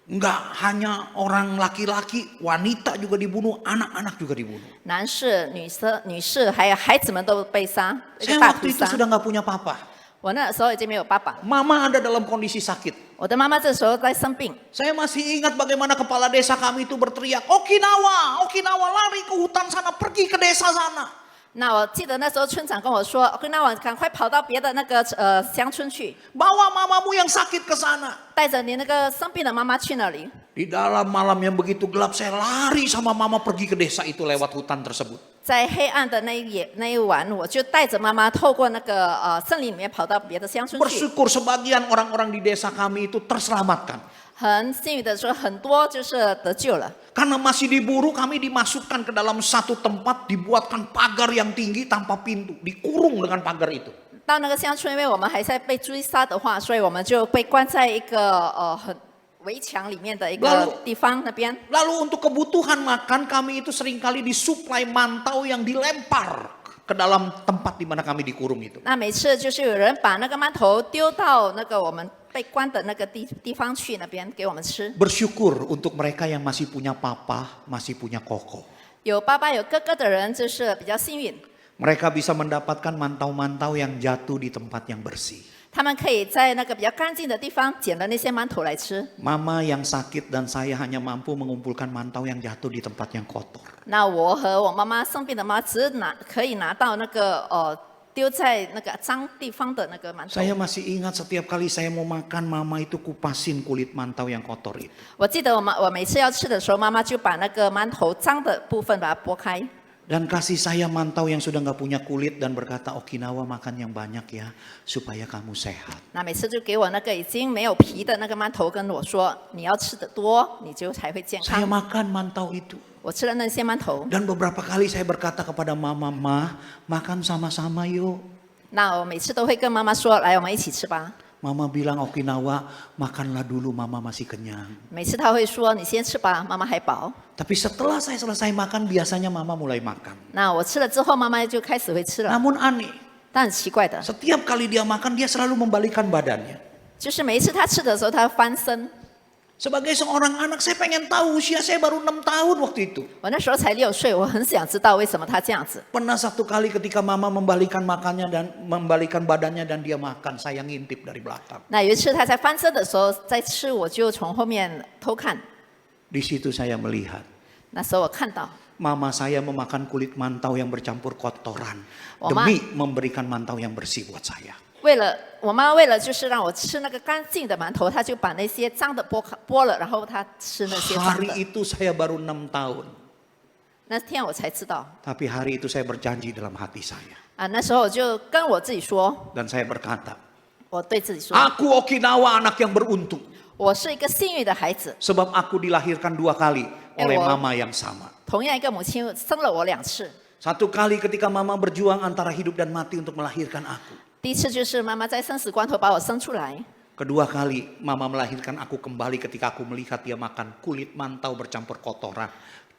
Enggak hanya orang laki-laki, wanita juga dibunuh, anak-anak juga dibunuh. 男士、女士还有孩子们都被杀，一 Saya 个大屠 waktu itu 杀。 sudah nggak punya papa. 我那时候已经没有爸爸， Mama ada dalam kondisi sakit. 我的妈妈这时候在生病。 Saya masih ingat bagaimana kepala desa kami itu berteriak, Okinawa, Okinawa, lari ke hutan sana, pergi ke desa sana. 那我记得那时候村长跟我说：“那我赶快跑到别的那个乡村去， Bawa mamamu yang sakit ke sana. 带着你那个生病的妈妈去那里。” Di dalam malam yang begitu gelap, saya lari sama mama pergi ke desa itu lewat hutan tersebut. 在黑暗的那一晚，我就带着妈妈透过那个森林里面跑到别的乡村去。 Bersyukur sebagian orang-orang di desa kami itu terselamatkan. 很幸运的说，很多就是得救了。 Karena masih diburu, kami dimasukkan ke dalam satu tempat, dibuatkan pagar yang tinggi tanpa pintu, dikurung dengan pagar itu. 到那个乡村，因为我们还在被追杀的话，所以我们就被关在一个很围墙里面的一个地方那边。 Lalu untuk kebutuhan makan, kami itu seringkali disuplai mantau yang dilempar ke dalam tempat di mana kami dikurung itu. 那每次就是有人把那个馒头丢到那个我们被关的那个地方去，那边给我们吃。 Bersyukur untuk mereka yang masih punya papa, masih punya koko. 有爸爸有哥哥的人，就是比较幸运， Mereka bisa mendapatkan mantau-mantau yang jatuh di tempat yang bersih. 他们可以在那个比较干净的地方捡了那些馒头来吃。 Mama yang sakit dan saya hanya mampu mengumpulkan mantau yang jatuh di tempat yang kotor. 那我和我妈妈生病的妈只可以拿到那个丢在那个脏地方的那个馒头。 Saya masih ingat setiap kali saya mau makan, mama itu kupasin kulit mantau yang kotor itu. 我记得我每次要吃的时候，妈妈就把那个馒头脏的部分把它剥开。 Dan kasih saya mantau yang sudah nggak punya kulit dan berkata, Okinawa makan yang banyak ya, supaya kamu sehat. 那每次就给我那个已经没有皮的那个馒头，跟我说你要吃的多，你就才会健 Saya 康。 makan mantau itu. 我吃了那些馒头， Dan beberapa kali saya berkata kepada mama, Ma, makan sama-sama yuk. 那我每次都会跟妈妈说，来，我们一起吃吧。 Mama bilang, Okinawa, makanlah dulu, mama masih kenyang. 每次她会说你先吃吧，妈妈还饱。 Tapi setelah saya selesai makan, biasanya mama mulai makan. 那我吃了之后，妈妈就开始会吃了。 Namun aneh, 但很奇怪的， setiap kali dia makan, dia selalu membalikan badannya. 就是每一次她吃的时候，她翻身。 Sebagai seorang anak, saya pengen tahu, usia saya baru 6 tahun waktu itu. 我那时候才6岁，我很想知道为什么她这样子。 Pernah satu kali ketika mama membalikan makannya dan membalikan badannya dan dia makan, saya ngintip dari belakang. 那有一次她在翻身的时候在吃，我就从后面偷看。 Di situ saya melihat 那时候我看到 Mama saya memakan kulit mantau yang bercampur kotoran Mama- demi memberikan mantau yang bersih buat saya. 我妈为了就是让我吃那个干净的馒头，她就把那些脏的剥了，然后她吃那些脏 Hari 的。 itu saya baru 6 tahun. 那天我才知道 Tapi hari itu saya berjanji dalam hati saya. 啊，那时候我就跟我自己说， Dan saya berkata, 我对自己说， aku Okinawa anak yang beruntung. 我是一个幸运的孩子。 Sebab aku dilahirkan 2 kali oleh Wah. mama yang sama. 同样一个母亲生了我2次， 1 kali ketika mama berjuang antara hidup dan mati untuk melahirkan aku. 第一次就是妈妈在生死关头把我生出来， Kedua kali mama melahirkan aku kembali ketika aku melihat dia makan kulit mantau bercampur kotoran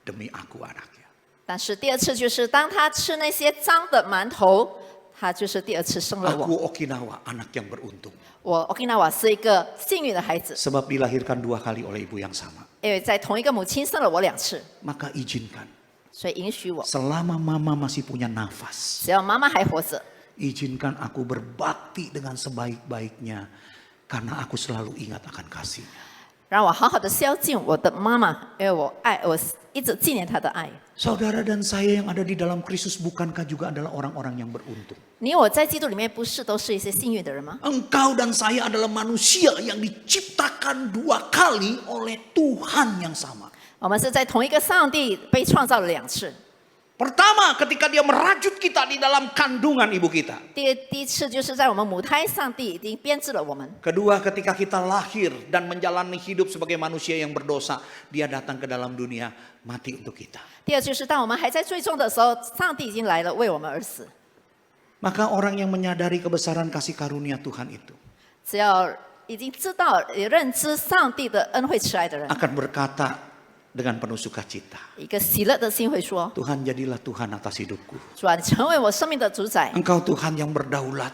demi aku anaknya. 但是第2次就是当她吃那些脏的馒头，她就是第2次生了我。 Aku Okinawa anak yang beruntung. 我 Okinawa 是一个幸运的孩子， Sebab dilahirkan 2 kali oleh ibu yang sama. 因为在同一个母亲生了我2次， Maka izinkan 所以允许我， selama mama masih punya nafas. 只要妈妈还活着， Izinkan aku berbakti dengan sebaik-baiknya. Karena aku selalu ingat akan kasihnya. 让我好好的孝敬我的妈妈，因为我一直纪念她的爱。 Saudara dan saya yang ada di dalam Kristus bukankah juga adalah orang-orang yang beruntung? 你我在基督里面不是都是一些幸运的人吗？ Engkau dan saya adalah manusia yang diciptakan 2 kali oleh Tuhan yang sama. 我们是在同一个上帝被创造了2次。 Pertama ketika dia merajut kita di dalam kandungan ibu kita. 第一次就是在我们母胎，上帝已经编制了我们。 Kedua ketika kita lahir dan menjalani hidup sebagai manusia yang berdosa. Dia datang ke dalam dunia mati untuk kita. 第二就是当我们还在最终的时候，上帝已经来了，为我们而死。 Maka orang yang menyadari kebesaran kasih karunia Tuhan itu 只要已经知道、也认知上帝的恩惠慈爱的人， akan berkata dengan penuh sukacita. 一个喜乐的心会说 Tuhan jadilah Tuhan atas hidupku.：“ 主啊，你成为我生命的主宰， Engkau Tuhan yang berdaulat.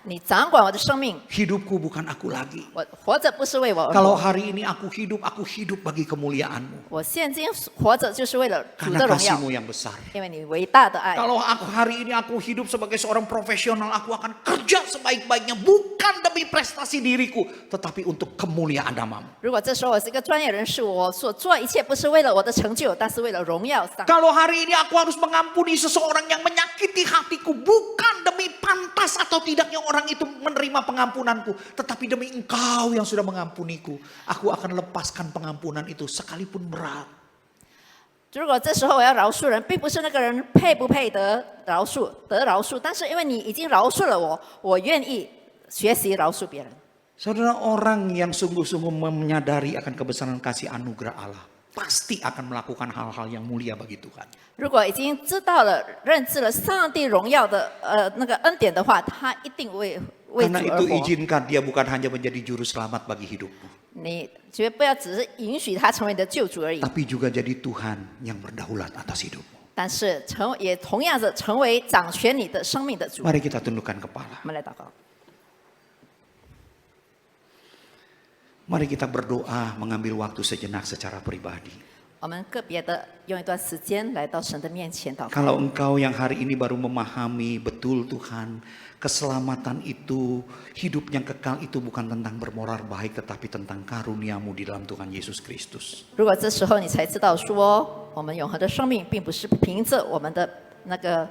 你掌管我的生命。 Hidupku bukan aku lagi. 我活着不是为我而 Kalau 活， hari ini aku hidup bagi kemuliaan-Mu. 我现今活着就是为了主 Karena 的荣耀， kasih-Mu yang besar. 因为你伟大的爱。 Kalau hari ini aku hidup sebagai seorang profesional, aku akan kerja sebaik-baiknya bukan demi prestasi diriku, tetapi untuk kemuliaan nama-Mu. 如果这时候我是一个专业人士，我所做一切不是为了我的成就，但是为了荣耀上帝。 Kalau hari ini aku harus mengampuni seseorang yang menyakiti hatiku, bukan demi pantas atau tidaknya orang itu menerima pengampunanku, tetapi demi Engkau yang sudah mengampuniku, aku akan lepaskan pengampunan itu sekalipun berat. 如果这时候我要饶恕人，并不是那个人配不配得饶恕，但是因为你已经饶恕了我，我愿意学习饶恕别人。 Saudara, orang yang sungguh-sungguh menyadari akan kebesaran kasih anugerah Allah, pasti akan melakukan hal-hal yang mulia bagi Tuhan. 如果已经知道了、认知了上帝荣耀的那个恩典的话，他一定为主 Karena 而 itu 活。 izinkan dia bukan hanya menjadi juru selamat bagi hidupmu, 你绝不要只是允许他成为你的救主而已， tapi juga jadi Tuhan yang berdaulat atas hidupmu. 但是也同样的成为掌权你的生命的主。 Mari kita tundukkan kepala. 我们来祷告， Mari kita berdoa mengambil waktu sejenak secara pribadi. 我们个别的用一段时间来到神的面前祷告。 Kalau engkau yang hari ini baru memahami betul Tuhan, keselamatan itu, hidup yang kekal itu bukan tentang bermoral baik, tetapi tentang karunia-Mu di dalam Tuhan Yesus Kristus. 如果这时候你才知道说，我们永恒的生命并不是凭着我们的那个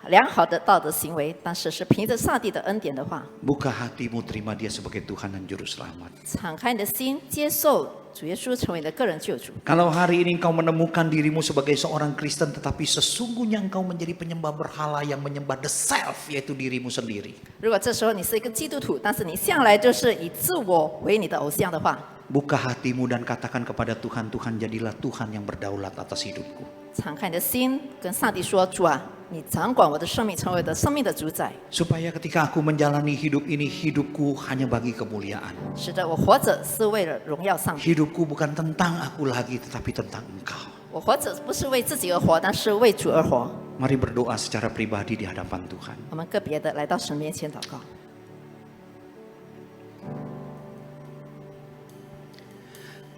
良好的道德行为，但是是凭着上帝的恩典的话， Buka hatimu, terima Dia sebagai Tuhan dan Juru Selamat. 敞开你的心，接受主耶稣成为你的个人救主。 Kalau hari ini engkau menemukan dirimu sebagai seorang Kristen, tetapi sesungguhnya engkau menjadi penyembah berhala yang menyembah the self, yaitu dirimu sendiri. 如果这时候你是一个基督徒，但是你向来就是以自我为你的偶像的话， Buka hatimu dan katakan kepada Tuhan, Tuhan jadilah Tuhan yang berdaulat atas hidupku. 敞开你的心，跟上帝说：“主啊，你掌管我的生命，成为我的生命的主宰， Supaya ketika aku menjalani hidup ini, hidupku hanya bagi kemuliaan. 使得我活着是为了荣耀上帝。 Hidupku bukan tentang aku lagi, tetapi tentang Engkau. 我活着不是为自己而活，但是为主而活。 Mari berdoa secara pribadi di hadapan Tuhan. 我们个别的来到神面前祷告。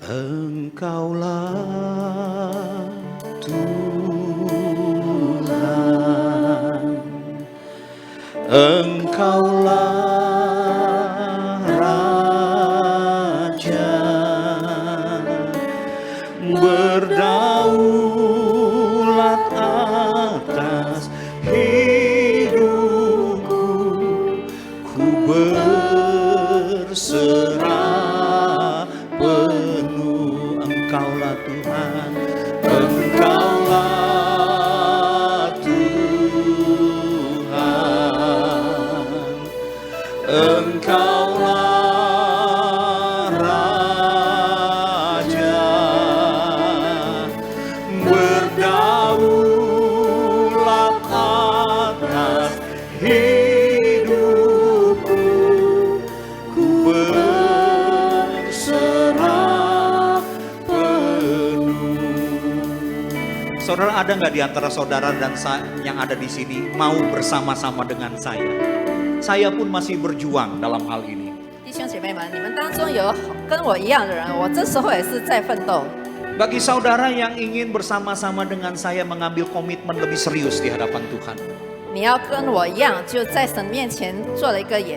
Engkaulah Tuhan, Engkaulah Raja, berdaulat berserah penuh. Engkaulah Tuhan, Engkaulah Tuhan, Engkaulah Raja, berdaulat atas hidupku, ku berserah penuh. Saudara, ada nggak di antara saudara dan yang ada di sini mau bersama-sama dengan saya? Saya pun masih berjuang dalam hal ini. 弟兄姐妹们，你们当中有跟我一样的人，我这时候也是在奋斗。 Bagi saudara yang ingin bersama-sama dengan saya mengambil komitmen lebih serius di hadapan Tuhan, 你要跟我一样，就在神面前做了一个比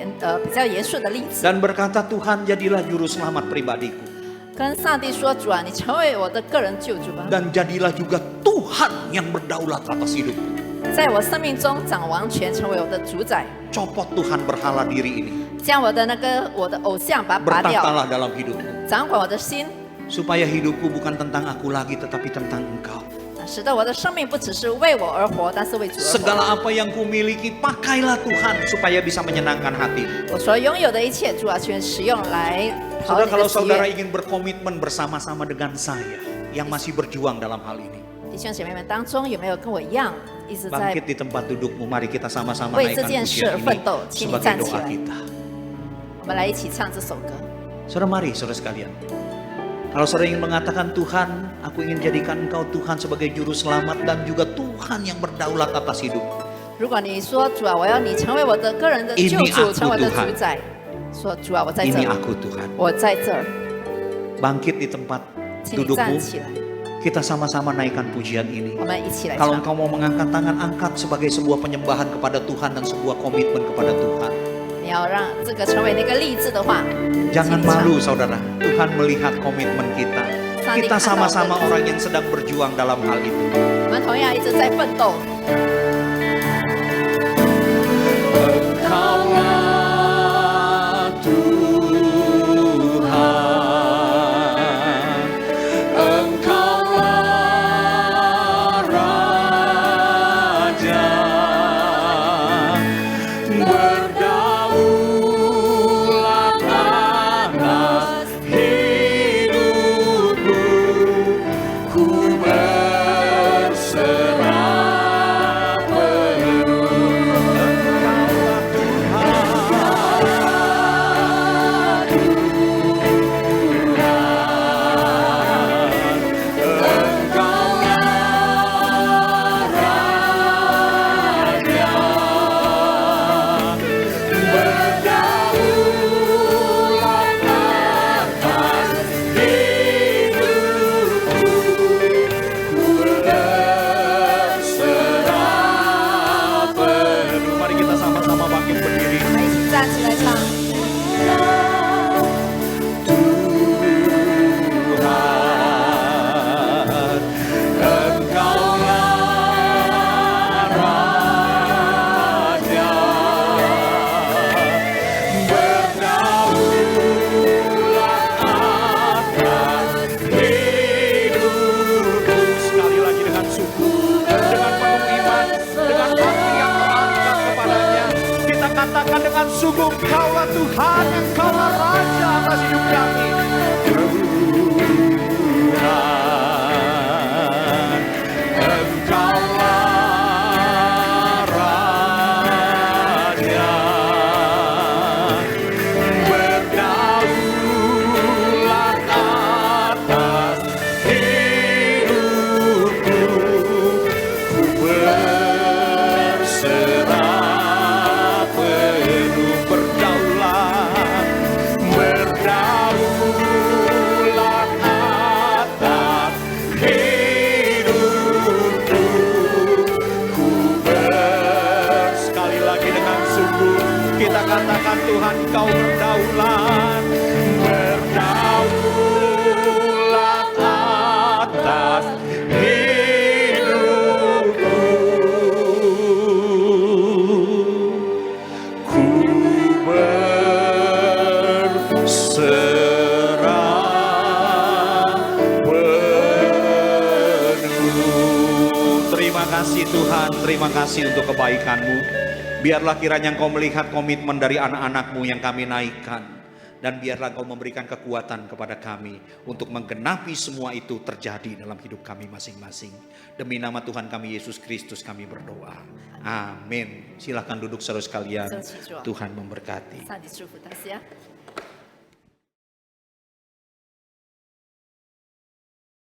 较严肃的例子， dan berkata, Tuhan jadilah juru selamat pribadiku, 跟上帝说：“主啊，你成为我的个人救主吧， dan jadilah juga Tuhan yang berdaulat atas hidupku. 在我生命中掌王权，成为我的主宰， Copot Tuhan berhala diri ini, 将我的偶像把它拔掉， bertatalah dalam hidupku, 掌管我的心， supaya hidupku bukan tentang aku lagi tetapi tentang Engkau. 使得我的生命不只是为我而活，但是为主而活。 Segala apa yang kumiliki pakailah Tuhan supaya bisa menyenangkan hati. 我所拥有的一切，主啊，全使用来讨 Saudara, 你 kalau 的喜 saudara 悦。 ingin berkomitmen bersama-sama dengan saya yang masih berjuang dalam hal ini, 弟兄姐妹们当中，有没有跟我一样，一直在 bangkit di tempat dudukmu, mari kita sama-sama 为这 naikkan 件事 pujian 奋 ini 斗，请你 sebagai 站起 doa 来， kita. 我们来一起唱这首歌。 Saudara, mari saudara sekalian. Kalau saudara ingin mengatakan, Tuhan, aku ingin jadikan Engkau Tuhan sebagai juru selamat dan juga Tuhan yang berdaulat atas hidup. 如果你说主啊，我要你成为我的个人的救 Ini 主， aku 成为我的 Tuhan 主宰，说主啊，我在这 Ini 儿， aku Tuhan. 我在这儿， Bangkit di tempat 请你站 dudukmu, 起来， kita sama-sama naikkan pujian ini. 我们一起来 Kalau 唱。 engkau mau mengangkat tangan, angkat sebagai sebuah penyembahan kepada Tuhan dan sebuah komitmen kepada Tuhan. 你要让这个成为那个励志的话， Jangan 请你唱 malu saudara, Tuhan melihat komitmen kita. Kita sama-sama orang yang sedang berjuang dalam hal itu. 我们同样一直在奋斗。 Engkaulah Tuhan, Engkaulah Raja, berdaulat atas hidupku, ku berserah penuh. Mari kita sama-sama bangkit berdiri. 我们一起站起来唱。 Tuhan, Engkaulah Raja, berdaulat atas hidupku. Sekali lagi dengan sungguh, dengan penuh iman, dengan hati yang terangkat kepadanya, kita katakan dengan sungguh, Engkaulah Tuhan, Engkaulah Raja atas hidup kami. Tuhan, Engkaulah Raja, berdaulat atas hidupku, ku berserah penuh. Berdaulat atas hidupku, ku sekali lagi dengan sungguh kita katakan, Tuhan, Kau berdaulat, berdaulat atas hidupku, ku Tuhan, terima kasih untuk kebaikan-Mu. Biarlah kiranya Engkau melihat komitmen dari anak-anak-Mu yang kami naikkan. Dan biarlah Engkau memberikan kekuatan kepada kami untuk menggenapi semua itu terjadi dalam hidup kami masing-masing. Demi nama Tuhan kami Yesus Kristus kami berdoa. Amin. Silahkan duduk saudara sekalian. Tuhan memberkati. 上帝祝福大家。